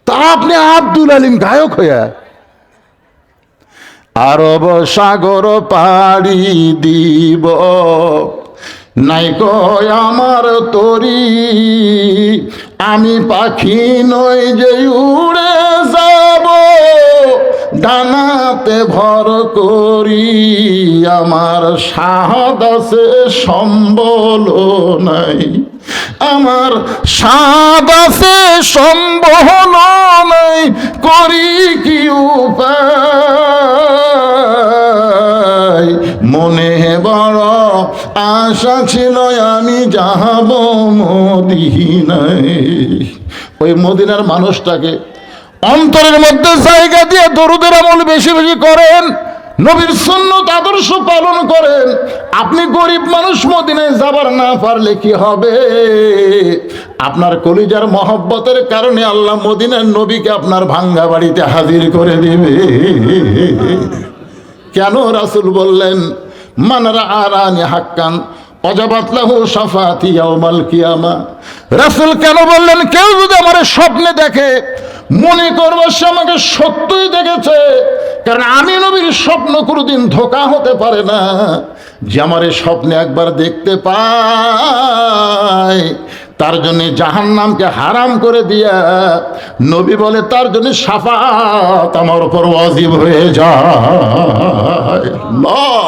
তা আপনি আব্দুল আলিম গায়ক হইয়া আরব সাগর পাড়ি দিব, নাই কয় আমার তরি, আমি পাখি নই যে উড়ে যাব, ডানাতে ভর করি, আমার সাহদ আছে সম্বল নাই, আমার সাদ আছে সম্বল নাই, করি কি উপায়, মনে বড় আশা ছিল আমি যাব মদিনায়। ওই মদিনার মানুষটাকে অন্তরের মধ্যে জায়গা দিয়ে দরুদের আমল বেশি বেশি করেন, নবীর সুন্নত আদর্শ পালন করেন। আপনি গরিব মানুষ, মদিনায় যাবার না পারলে কি হবে? আপনার কলিজার মহব্বতের কারণে আল্লাহ মদিনার নবীকে আপনার ভাঙ্গা বাড়িতে হাজির করে দিবে। কেন রাসূল বললেন, মান রাআনি হাক্কান ওয়াজাবাত লাহু শাফাআতি ইয়াউমাল কিয়ামা। রাসূল কেন বললেন, কেউ যদি আমার স্বপ্নে দেখে মনে করবো সে আমাকে সত্যই দেখেছে, কারণ আমি নবীর স্বপ্ন কোনোদিন ধোঁকা হতে পারে না। যে আমার স্বপ্নে একবার দেখতে পায় তার জন্য জাহান্নামকে হারাম করে দিয়া নবী বলে তার জন্য শাফাত আমার উপর ওয়াজিব হয়ে যায়। আল্লাহ।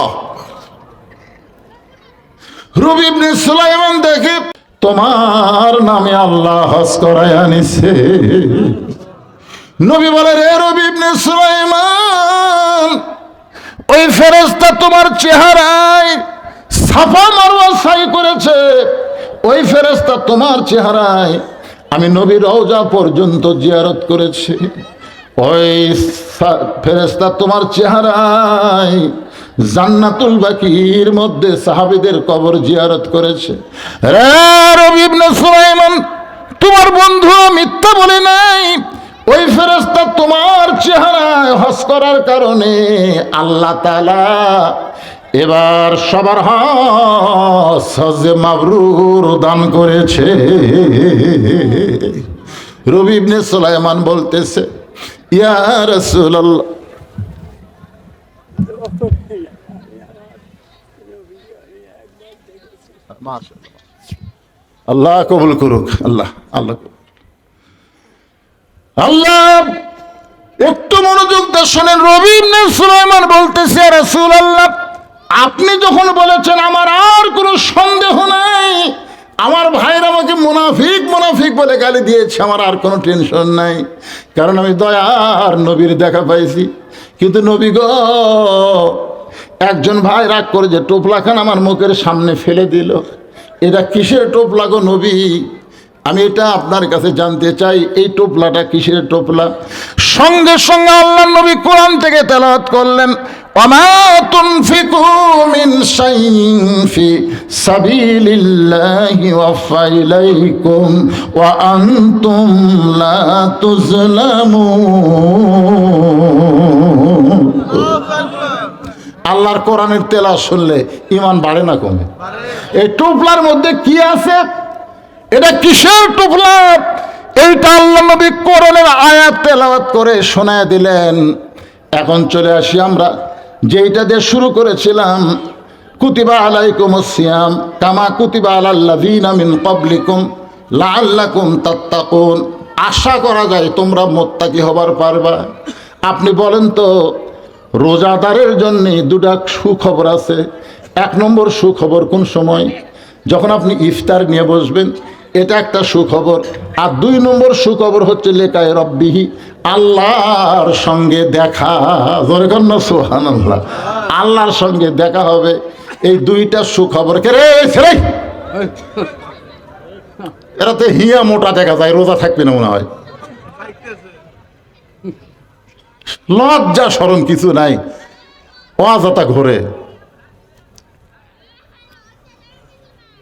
রবি ইবনে সুলাইমান দেখে তোমার নামে আল্লাহ হজ করায় আনিছে। নবী বলে, রে রবি ইবনে সুলাইমান, ওই ফেরেশতা তোমার চেহারায় সাফা মারওয়া সাই করেছে, ওই ফেরেশতা তোমার চেহারায় আমি নবীর রওজা পর্যন্ত জিয়ারত করেছি, ওই ফেরেশতা তোমার চেহারায় জান্নাতুল বাকির মধ্যে সাহাবীদের কবর জিয়ারত করেছে। রে রবি ইবনে সুলাইমান, তোমার বন্ধু মিথ্যা বলে নাই, ওই ফেরেশতা তোমার চেহারায় হজ করার কারণে আল্লাহ তাআলা এবার সবার হজে মাবরুর দান করেছে। রবি ইবনে সুলাইমান বলতেছে, ইয়া রাসূলুল্লাহ, আল্লাহ কবুল করুক, আল্লাহ আল্লাহ আল্লাহ। একটু মনোযোগ দিয়ে শোনেন। রবি ইবনে সুলাইমান বলতেছে, রাসূলুল্লাহ আপনি যখন বলেছেন আমার আর কোনো সন্দেহ নাই, আমার ভাইরা আমাকে মুনাফিক মুনাফিক বলে গালি দিয়েছে, আমার আর কোনো টেনশন নাই, কারণ আমি দয়ার নবীর দেখা পাইছি। কিন্তু নবী গো, একজন ভাই রাগ করে যে টোপলাখান আমার মুখের সামনে ফেলে দিল, এটা কিসের টোপলা গো নবী? আমি এটা আপনার কাছে জানতে চাই, এই টোপলাটা কিসের টোপলা? সঙ্গে সঙ্গে আল্লাহর নবী কোরআন থেকে তেলাওয়াত করলেন, ওয়ামা তুনফিকু মিন শাইইন ফি সাবিলিল্লাহি ওয়াফা ইলাইকুম ওয়া আনতুম লা তুজলামুন। আল্লাহর কোরআনের তেলাওয়াত শুনলে ঈমান বাড়ে না কমে? এই টোপলার মধ্যে কি আছে? এটা কিসের টোপলা? এইটা আল্লাহ নবী কোরআনের আয়াত তেলাওয়াত করে শোনায় দিলেন। এখন চলে আসি আমরা যেইটা দিয়ে শুরু করেছিলাম, কুতিবা আলাইকুমুস সিয়াম কামা কুতিবা আলাল্লাযীনা মিন ক্বাবলিকুম লাআল্লাকুম তাত্তাকুন। আশা করা যায় তোমরা মুত্তাকি হবার পারবা। আপনি বলেন তো, রোজাদারের জন্য দুটা সুখবর আছে। এক নম্বর সুখবর কোন সময়? যখন আপনি ইফতার নিয়ে বসবেন, এটা একটা সুখবর। আর দুই নম্বর সুখবর হচ্ছে লেকায়ে রব্বিহি, আল্লাহর সঙ্গে দেখা, জোরে কর না সুবহানাল্লাহ, আল্লাহর সঙ্গে দেখা হবে। এই দুইটা সুখবর কে রে ছেলে, এরাতে হিয়া মোটা দেখা যায়, রোজা থাকবে না মনে হয়। লজ্জা শরম কিছু নাই, অযথা ঘোরে।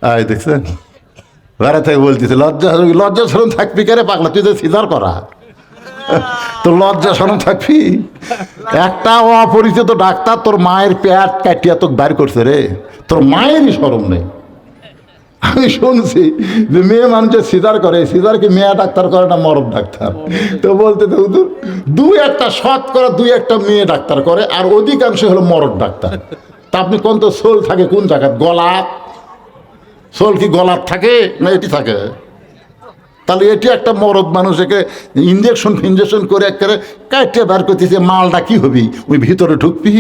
আয় দেখছেন, বেড়া থেকে বলতেছে লজ্জা লজ্জা শরম থাকবি কে রে পাগলা, তুই তো সিজার করা, তো লজ্জা শরম থাকবি। একটা অপরিচিত ডাক্তার তোর মায়ের পেট কাটিয়া তোকে বাইর করছে রে, তোর মায়েরই শরম নেই। আমি শুনছি যে মেয়ে মানুষের সিজার করে, সিজার কি মেয়ে ডাক্তার করে না মরদ ডাক্তার? তো বলতে তো দুই একটা শতকরা দুই একটা মেয়ে ডাক্তার করে, আর অধিকাংশ হলো মরদ ডাক্তার। তা আপনি কোন তো সোল থাকে কোন জায়গায়, গলার সোল কি গলার থাকে না এটি থাকে? তাহলে এটি একটা মরদ মানুষ, একে ইঞ্জেকশন ফিনজেকশন করে একেবারে কাটিয়ে বের করতেছে, মালটা কি হবি ওই ভিতরে ঢুকবি?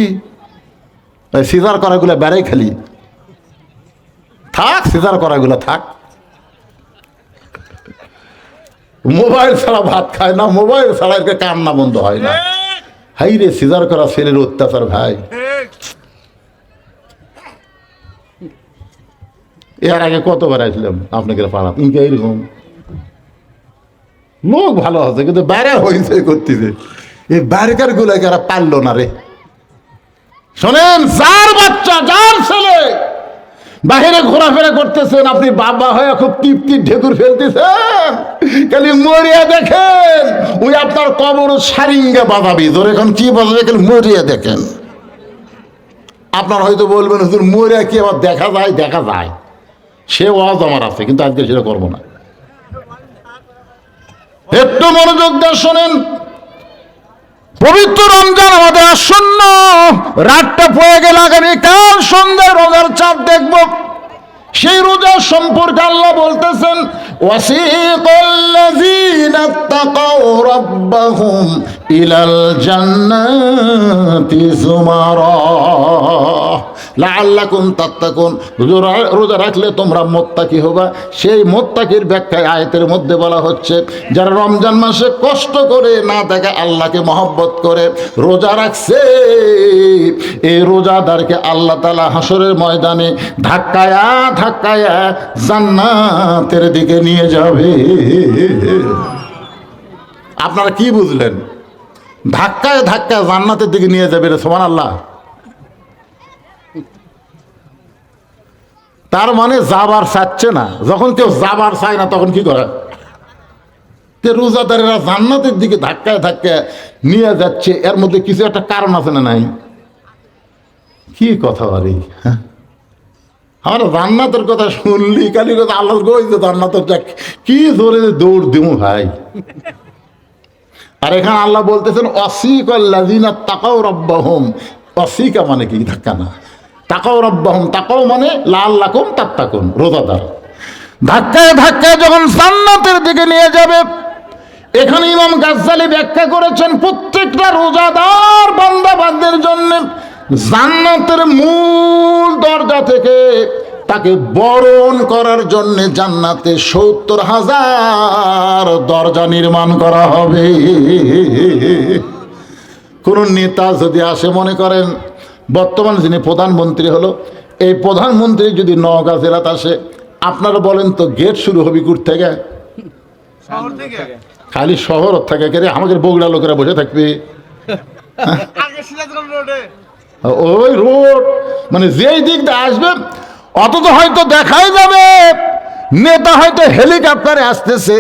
সিজার করাগুলো বেড়াই খালি থাক, সিজার করাগুলো থাক। মোবাইল ছাড়া ভাত খায় না, মোবাইল ছাড়া এর কান্না বন্ধ হয় না। হাই রে সিজার করা ছেলের অত্যাচার ভাই। এর আগে কতবার আসলাম আপনাকে পাড়া, ইনকে এইরকম লোক ভালো আছে, কিন্তু বাইরে হয়েছে করতেছে, এই বাইরেকার গুলোকে আর পারলো না রে। শোনেন, যার বাচ্চা যার ছেলে বাহিরে ঘোরাফেরা করতেছেন, আপনি বাবা হয়ে খুব তৃপ্তির ঢেকুর ফেলতেছেন, খালি মরিয়া দেখেন, ওই আপনার কবর সারিঙ্গে বাজাবি, ধরে এখন কি বাজাবে, খালি মরিয়া দেখেন। আপনার হয়তো বলবেন হুজুর মরিয়া কি আবার দেখা যায়? দেখা যায়, সে ওয়াজ আমার আছে, কিন্তু আজকে সেটা করবো না। একটু মনোযোগ দিয়ে শোনেন, পবিত্র রমজান আমাদের আসন্ন, রাতটা পড়ে গেল, আগামীকাল সন্ধ্যায় রোজার চাঁদ দেখব। সেই রোজার সম্পর্কে আল্লাহ বলতেছেন, ওয়াসিকাল্লাযীনা তাকাউ রাব্বাহুম ইলাল জান্নাতি যুমারা লাআল্লাকুম তাত্তাকুন। রোজা রাখলে তোমরা মুত্তাকি হবা। সেই মুত্তাকির ব্যাখ্যায় আয়াতের মধ্যে বলা হচ্ছে, যারা রমজান মাসে কষ্ট করে না দেখে আল্লাহকে মহব্বত করে রোজা রাখছে, এই রোজাদারকে আল্লাহ তাআলা হাসরের ময়দানে ধাক্কায়া ধাক্কায়া জান্নাতের দিকে নিয়ে যাবে। আপনারা কি বুঝলেন? ধাক্কায় ধাক্কায় জান্নাতের দিকে নিয়ে যাবে, সুবহানাল্লাহ। তার মানে যাবার চাচ্ছে না। যখন কেউ যাবার চায় না তখন কি করে? রোজাদারেরা জান্নাতের দিকে ধাক্কায় ধাক্কায় নিয়ে যাচ্ছে, এর মধ্যে কিছু একটা কারণ আছে না নাই? কি কথা বলি, হ্যাঁ, আমরা জান্নাতের কথা শুনলি খালি কথা আল্লাহ গইছে জান্নাতের, কি জোরে দৌড় দিমু ভাই। আর এখানে আল্লাহ বলতেছেন ওয়াসিকাল্লাযীনা তাকাউ রাব্বাহুম। ওয়াসিকা মানে কি? ধাক্কা না। তাকাউ রাব্বাহুম, তাকাউ মানে লাআল্লাকুম তাত্তাকুন, রোজাদার ধাক্কায় ধাক্কায় যখন জান্নাতের দিকে নিয়ে যাবে। এখানে ইমাম গাজ্জালী ব্যাখ্যা করেছেন, প্রত্যেকটা রোজাদার বান্দা বান্দার জন্য জান্নাতের মূল দরজা থেকে তাকে বরণ করার জন্য জান্নাতে ৭০,০০০ দরজা নির্মাণ করা হবে। কোন নেতা যদি আসে, মনে করেন বর্তমান যিনি প্রধানমন্ত্রী হলো, এই প্রধানমন্ত্রী যদি নওগাঁ জেলাতে আসে, আপনারা বলেন তো গেট শুরু হবে কোথা থেকে? খালি শহর থেকে কে রে? আমাদের বগুড়া লোকেরা বসে থাকবে ওই রোড, মানে যেই দিক দিয়ে আসবে, অথচ হয়তো দেখাই যাবে নেতা হয়তো হেলিকপ্টারে আসতেছে,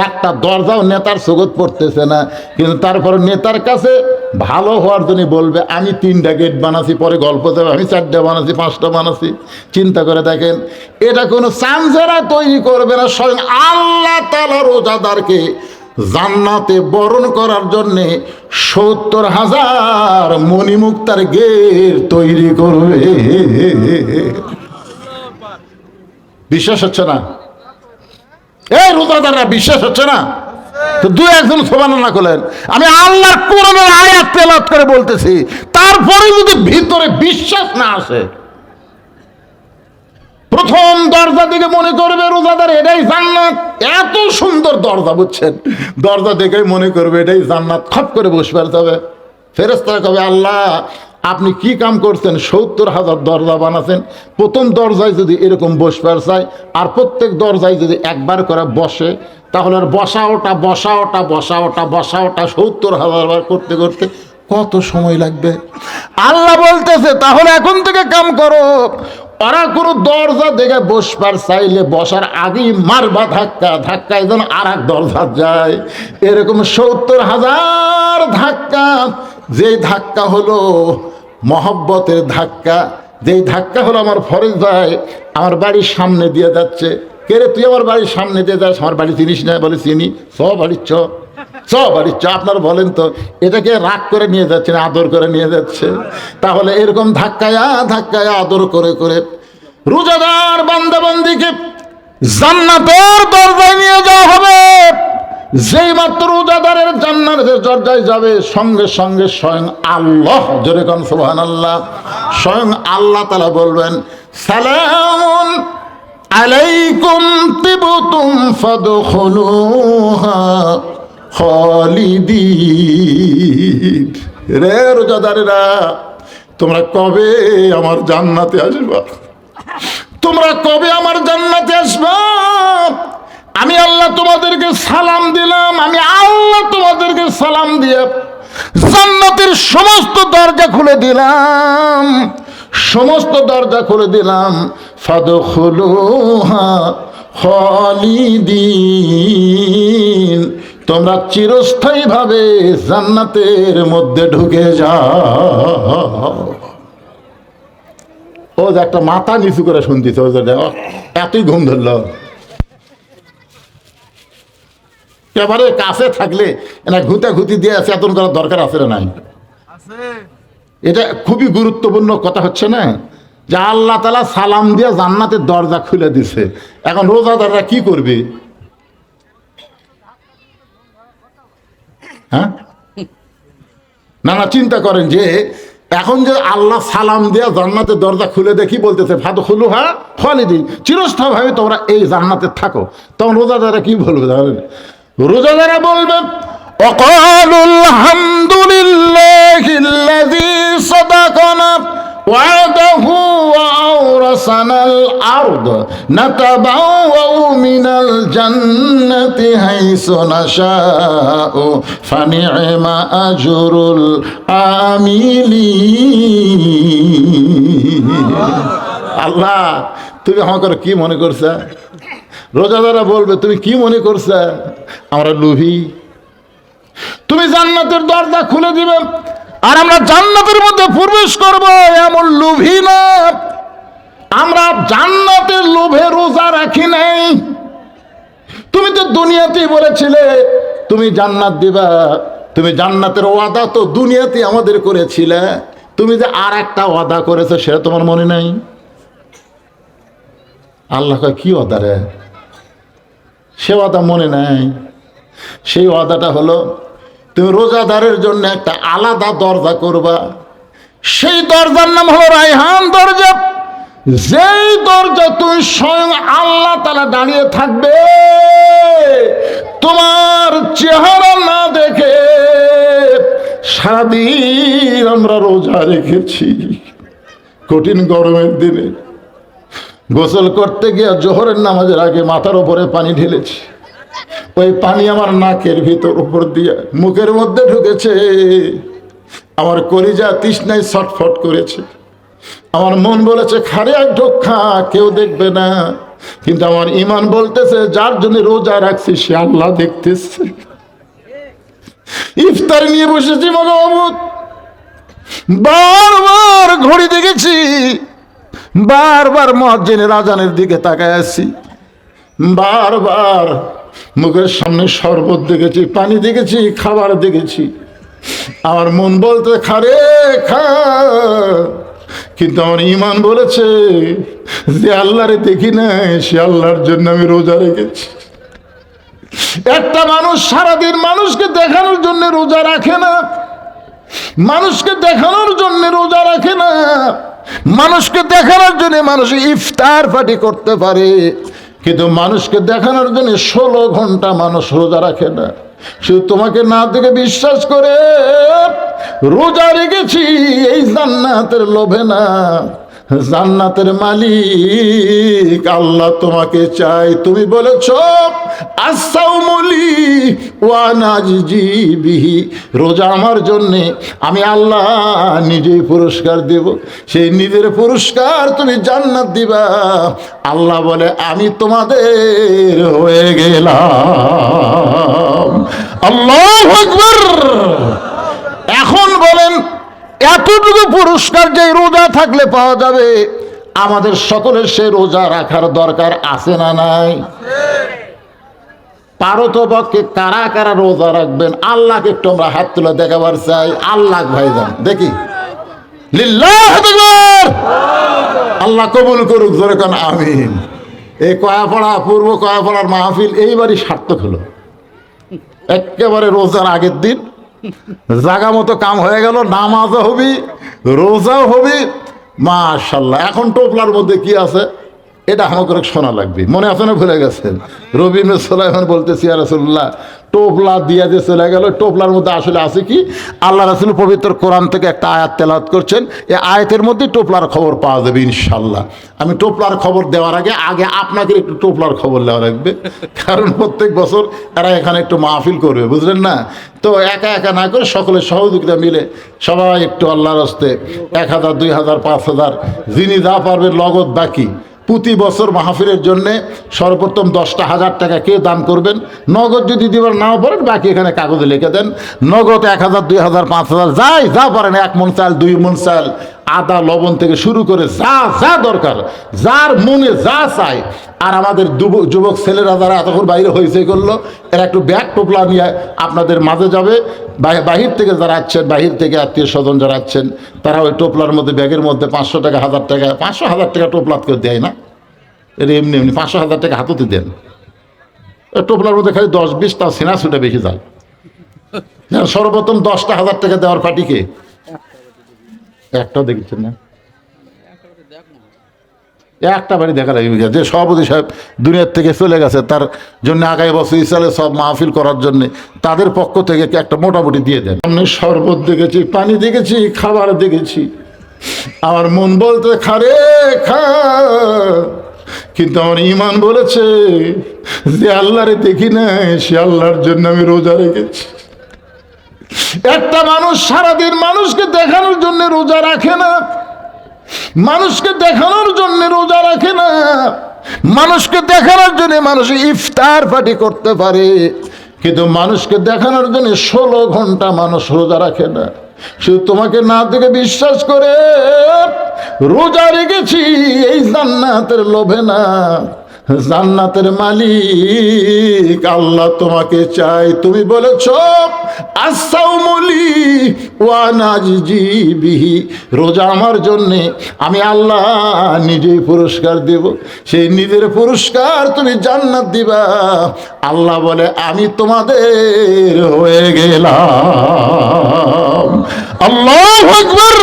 একটা দরজাও নেতার চোখত পড়তেছে না, কিন্তু তারপরে নেতার কাছে ভালো হওয়ার জন্য বলবে আমি 3টা গেট বানাচ্ছি, পরে গল্প যাবে আমি 4টা বানাচ্ছি, 5টা বানাচ্ছি। চিন্তা করে দেখেন, এটা কোনো চামচেরা তৈরি করবে না, স্বয়ং আল্লাহ তাআলা রোজাদারকে জান্নাতে বরণ করার জন্যে ৭০,০০০ মণিমুক্তার গেট তৈরি করবে। বিশ্বাস হচ্ছে না? এই রোজাদাররা বিশ্বাস হচ্ছে না? তো দুই একজন সুবহানাল্লাহ করলেন। আমি আল্লাহর কোরআনের আয়াত তেলাওয়াত করে বলতেছি, তারপরে যদি ভিতরে বিশ্বাস না আসে, প্রথম দরজা দেখে মনে করবে রোজাদার এটাই জান্নাত। এত সুন্দর দরজা, বুঝছেন, দরজা দেখে মনে করবে এটাই জান্নাত, খপ করে বসবে যাবে। ফেরেশতারা কবে, আল্লাহ আপনি কি কাম করছেন, ৭০,০০০ দরজা বানাছেন, প্রথম দরজায় যদি এরকম বসবার চাই আর প্রত্যেক দরজায় যদি একবার করে বসে, তাহলে আর বসা ওটা ৭০,০০০ বার করতে করতে কত সময় লাগবে। আল্লাহ বলতেছে তাহলে এখন থেকে কাম করো, ওরা কোনো দরজা দেখে বসবার চাইলে বসার আগেই মারবা ধাক্কা, ধাক্কায় যেন আর এক দরজা যায়, এরকম ৭০,০০০ ধাক্কা। যেই ধাক্কা হলো মহব্বতের ধাক্কা, যেই ধাক্কা হলো আমার ফরজ ভাই আমার বাড়ির সামনে দিয়ে যাচ্ছে, কে রে তুই আমার বাড়ির সামনে দিয়ে যাস, আমার বাড়ি চিনিস না? বলে চিনি। বাড়ির বাড়ির আপনার বলেন তো, এটাকে রাগ করে নিয়ে যাচ্ছে না আদর করে নিয়ে যাচ্ছে? তাহলে এরকম ধাক্কায়া ধাক্কায়া আদর করে করে রোজাদার বান্দাবান্দিকে জান্নাতের দরজায় নিয়ে যাওয়া হবে। যেই মাত্র রোজাদারের জান্নাতের দরজায় যাবে, সঙ্গে সঙ্গে স্বয়ং আল্লাহ, জোরে কোন সুবহানাল্লাহ, স্বয়ং আল্লাহ তাআলা বলবেন সালামুন আলাইকুম তিবতুম ফাদখুলুহা খালিদিন। রে রোজাদারেরা, তোমরা কবে আমার জান্নাতে আসবা? তোমরা কবে আমার জান্নাতে আসবা? আমি আল্লাহ তোমাদেরকে সালাম দিলাম, আমি আল্লাহ তোমাদেরকে সালাম দিয়ে জান্নাতের সমস্ত দরজা খুলে দিলাম, সমস্ত দরজা খুলে দিলাম। ফাদখুলুহা খালিদিন, তোমরা চিরস্থায়ীভাবে জান্নাতের মধ্যে ঢুকে যাও। ও যে একটা মাথা নিচু করে শুনতেছে, ও যে এতই ঘুম ধরল। এবারে কাছে থাকলে এনা ঘুতি দিয়ে চেতন করার দরকার আছে না নাই? এটা খুবই গুরুত্বপূর্ণ কথা হচ্ছে না, যে আল্লাহ তাআলা সালাম দিয়ে জান্নাতের দরজা খুলে দিছে। এখন রোজাদাররা কি করবে? হ্যাঁ, না চিন্তা করেন যে এখন যে আল্লাহ সালাম দিয়ে জান্নাতের দরজা খুলে দিয়ে কি বলতেছে, ফাদখুলুহা খালিদিন, চিরস্থায়ীভাবে তোমরা এই জান্নাতে থাকো। তখন রোজাদাররা কি বলবে জানেন? রোজাদাররা বলবে ওয়াকালুল হামদুলিল্লাহিল্লাযী সাদাকানা ওয়াদাহু ওয়া আওরাসানাল আরদ নাতাবাওয়াউ মিনাল জান্নাতি হাইসু নাশাউ ফানি'মা আজরুল আমিলিন। আল্লাহ তুমি আমাকে কি মনে করছে? রোজাদাররা বলবে তুমি কি মনে করছে আমরা লোভী? তুমি জান্নাতের দরজা খুলে দিবে আর আমরা জান্নাতের মধ্যে প্রবেশ করব, এমন লোভী না। আমরা জান্নাতের লোভে রোজা রাখি নাই। তুমি তো দুনিয়াতেই বলেছিলে তুমি জান্নাত দিবা, তুমি জান্নাতের ওয়াদা তো দুনিয়াতে আমাদের করেছিলে, তুমি যে আর একটা ওয়াদা করেছো সেটা তোমার মনে নাই? আল্লাহ কয় কি ওয়াদা রে? সে ওয়াদা মনে নাই। সেই ওয়াদাটা হলো তুমি রোজাদারের জন্য একটা আলাদা দরজা করবা। সেই দরজার নাম হলো রায়হান দরজা। যেই দরজা তুই স্বয়ং আল্লাহ তাআলা দাঁড়িয়ে থাকবে, তোমার চেহারা না দেখে। সারাদিন আমরা রোজা রেখেছি, কঠিন গরমের দিনে গোসল করতে গিয়ে জোহরের নামাজের আগে মাথার উপরে পানি ঢেলেছি, ওই পানি আমার নাকের ভিতর উপর দিয়ে মুখের মধ্যে ঢুকেছে, আমার কলিজা তৃষ্ণায় ছটফট করেছে। আমার মন বলেছে খারে এক ঢোকা, কেউ দেখবে না, কিন্তু আমার ঈমান বলতেছে যার জন্য রোজা রাখছি সে আল্লাহ দেখতেছে। ইফতার নিয়ে বসেছি মগবুত, বারবার ঘড়ি দেখেছি, বারবার মুয়াজ্জিনের আজানের দিকে তাকায় আছি, বারবার মুখের সামনে শরবত দেখেছি, পানি দেখেছি, খাবার দেখেছি। আমার মন বলতে খারে খা, কিন্তু আমার ঈমান বলেছে যে আল্লাহরে দেখি নাই সে আল্লাহর জন্য আমি রোজা রেখেছি। একটা মানুষ সারাদিন মানুষকে দেখানোর জন্য রোজা রাখে না, মানুষকে দেখানোর জন্য রোজা রাখে না, মানুষকে দেখানোর জন্য মানুষ ইফতার পার্টি করতে পারে, কিন্তু মানুষকে দেখানোর জন্য 16 ঘন্টা মানুষ রোজা রাখে না। শুধু তোমাকে না দেখে বিশ্বাস করে রোজা রেখেছি এই জান্নাতের লোভে না, জান্নাতের মালিক আল্লাহ তোমাকে চাই। তুমি বলেছ আসাউমুলি ওয়া নাজি বিহি, রোজা আমার জন্যে, আমি আল্লাহ নিজেই পুরস্কার দেব, সেই নিজের পুরস্কার তুমি জান্নাত দিবা। আল্লাহ বলে আমি তোমাদের হয়ে গেলাম। আল্লাহু আকবার। এখন বলেন এতটুকু পুরস্কার যে রোজা থাকলে পাওয়া যাবে, আমাদের সকলের সে রোজা রাখার দরকার আছে না নাই? পারতপক্ষে কারা কারা রোজা রাখবেন আল্লাহকে একটু আমরা হাত তুলে দেখাবার চাই। আল্লাহ ভাইজান দেখি, লিল্লাহ আকবার। আল্লাহ কবুল করুক, জোরে কোন আমিন। এই কয়াপাড়া, পূর্ব কয়াপাড়ার মাহফিল এইবারই সার্থক হলো। একেবারে রোজার আগের দিন জাগা মতো কাম হয়ে গেল, নামাজও হবি, রোজাও হবি, মাশাআল্লাহ। এখন টোপলার মধ্যে কি আছে এটা আমাকে শোনা লাগবে, মনে আছে না? ভুলে গেছেন? রবীন্দ্র সুলাইমান বলতেছি ইয়া রাসূলুল্লাহ, টোপলা দিয়া যে চলে গেল, টোপলার মধ্যে আসলে আছে কি? আল্লাহ রাসূল পবিত্র কোরআন থেকে একটা আয়াত তেলাওয়াত করছেন, এই আয়াতের মধ্যে টোপলার খবর পাওয়া যাবে ইনশাল্লাহ। আমি টোপলার খবর দেওয়ার আগে আপনাকে একটু টোপলার খবর দেওয়া লাগবে, কারণ প্রত্যেক বছর এরা এখানে একটু মাহফিল করবে, বুঝলেন না? তো একা একা না করে সকলের সহযোগিতা মিলে সবাই একটু আল্লাহর হস্তে 1000, 2000, 5000 যিনি যা পারবে নগদ বাকি প্রতি বছর মাহফিলের জন্যে সর্বপ্রথম 10,000 টাকা কে দান করবেন। নগদ যদি দিবার নাও পারেন বাকি এখানে কাগজে লিখে দেন। নগদ 1000, 2000, 5000 যাই যা পারেন, 1 মণ চাল, 2 মণ চাল, আদা লবণ থেকে শুরু করে যা যা দরকার, যার মনে যা চায়। আর আমাদের যুবক ছেলেরা যারা এতক্ষণ বাইরে হয়েছে করলো, এরা একটু ব্যাগ টোপলা নিয়ে আপনাদের মাঝে যাবে। বাহির থেকে যারা আছেন, বাহির থেকে আত্মীয় স্বজন যারা আছেন, তারা ওই টোপলার মধ্যে, ব্যাগের মধ্যে 500 টাকা, 1000 টাকা, 500, 1000 টাকা টোপলাত করে দেয় না, এর এমনি এমনি 500, 1000 টাকা হাততে দেন। ওই টোপলার মধ্যে খালি 10, 20 তাও সিনা ছুটে বেশি যায়। সর্বপ্রথম 10টা 1000 টাকা দেওয়ার পার্টিকে একটাও দেখছেন না? একটা বাড়ি দেখা লাগবে যে সভাপতি সাহেব দুনিয়ার থেকে চলে গেছে, তার জন্য আগামী বছর ইসালে সব মাহফিল করার জন্য তাদের পক্ষ থেকে একটা মোটামুটি দিয়ে দেন। আমি শরবত দেখেছি, পানি দেখেছি, খাবার দেখেছি, আমার মন বলতে খারে খা, কিন্তু আমার ইমান বলেছে যে আল্লাহরে দেখি না, সে আল্লাহর জন্য আমি রোজা রেখেছি। একটা মানুষ সারাদিন মানুষকে দেখানোর জন্য রোজা রাখে না, মানুষকে দেখানোর জন্য রোজা রাখে না, মানুষকে দেখানোর জন্য মানুষ ইফতার পার্টি করতে পারে, কিন্তু মানুষকে দেখানোর জন্য 16 ঘন্টা মানুষ রোজা রাখে না। শুধু তোমাকে না দেখে বিশ্বাস করে রোজা রেখেছি এই জান্নাতের লোভে না, জান্নাতের মালিক আল্লাহ তোমাকে চাই। তুমি বলেছ আসাউমুলি ওয়া নাজি বিহি, রোজা আমার জন্যে, আমি আল্লাহ নিজেই পুরস্কার দেব, সেই নিজের পুরস্কার তুমি জান্নাত দিবা। আল্লাহ বলে আমি তোমাদের হয়ে গেলাম। আল্লাহু আকবার।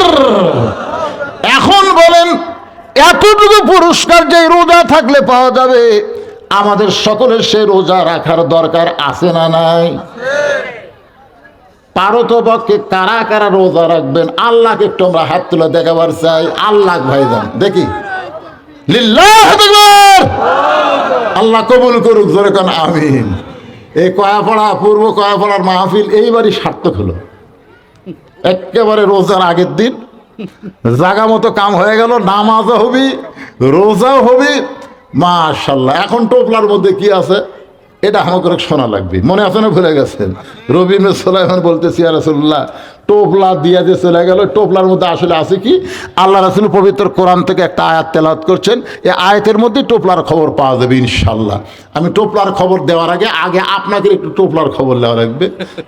এখন বলেন এতটুকু পুরস্কার যে রোজা থাকলে পাওয়া যাবে, আমাদের সকলের সে রোজা রাখার দরকার আছে না নাই? পারতপক্ষে কারা কারা রোজা রাখবেন আল্লাহকে একটু আমরা হাত তুলে দেখাবার চাই। আল্লাহ ভাইজান দেখি, লিল্লাহ আকবার। আল্লাহ কবুল করুক, জোরে কোন আমিন। এই কয়াপাড়া, পূর্ব কয়াপাড়ার মাহফিল এইবারই সার্থক হলো। একেবারে রোজার আগের দিন জাগা মতো কাম হয়ে গেল, নামাজও হবি, রোজাও হবি, মাশাআল্লাহ। এখন টোপলার মধ্যে কি আছে এটা আমাকে শোনা লাগবে, মনে আছে না? ভুলে গেছেন? রবীন্দ্র সুলাইমান বলতেছি ইয়া রাসূলুল্লাহ, টোপলা দিয়া যে চলে গেল, টোপলার মধ্যে আসলে আছে কি? আল্লাহ রাসূল পবিত্র কোরআন থেকে একটা আয়াত তেলাওয়াত করছেন, এই আয়াতের মধ্যে টোপলার খবর পাওয়া যাবে ইনশাল্লাহ। আমি টোপলার খবর দেওয়ার আগে আপনাকে একটু টোপলার খবর দেওয়া লাগবে,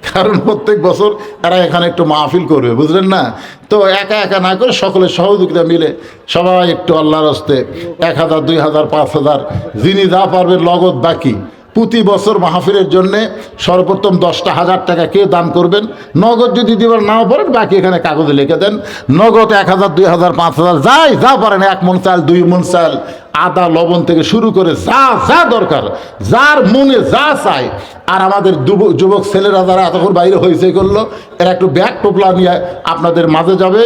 কারণ প্রত্যেক বছর এরা এখানে একটু মাহফিল করবে, বুঝলেন না? তো একা একা না করে সকলের সহযোগিতা মিলে সবাই একটু আল্লাহর হস্তে 1000, 2000, 5000 যিনি যা পারবে নগদ বাকি প্রতি বছর মাহফিলের জন্যে সর্বপ্রথম 10,000 টাকা কে দান করবেন? নগদ যদি দিবার নাও পারেন বাকি এখানে কাগজে লিখে দেন। নগদ 1,000, 2,000, 5,000 যাই যা পারেন, 1 মণ চাল, 2 মণ চাল, আদা লবণ থেকে শুরু করে যা যা দরকার, যার মনে যা চায়। আর আমাদের যুবক ছেলেরা যারা এতক্ষণ বাইরে হয়েছে করলো, এরা একটু ব্যাগ টোপলা নিয়ে আপনাদের মাঝে যাবে।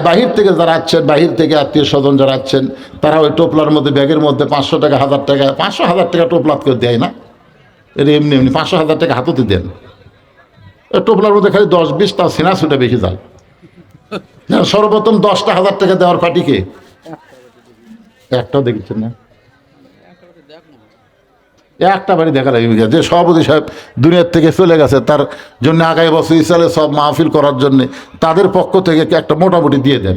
বাহির থেকে যারা আছেন, বাহির থেকে আত্মীয় স্বজন যারা আছেন, তারা ওই টোপলার মধ্যে, ব্যাগের মধ্যে 500 টাকা, 1000 টাকা, 500, 1000 টাকা টোপলাত করে দেয় না, এর এমনি এমনি 500, 1000 টাকা হাততে দেন। টোপলার মধ্যে খালি 10, 20 তাও সেনা ছুটে বেশি যায়। সর্বপ্রথম 10টা 1000 টাকা দেওয়ার পার্টিকে একটাও দেখেছেন না? একটা বাড়ি দেখা লাগবে যে সভাপতি সাহেব দুনিয়ার থেকে চলে গেছে, তার জন্য আগামী বছর ইসরায়েলে সব মাহফিল করার জন্য তাদের পক্ষ থেকে একটা মোটামুটি দিয়ে দেন।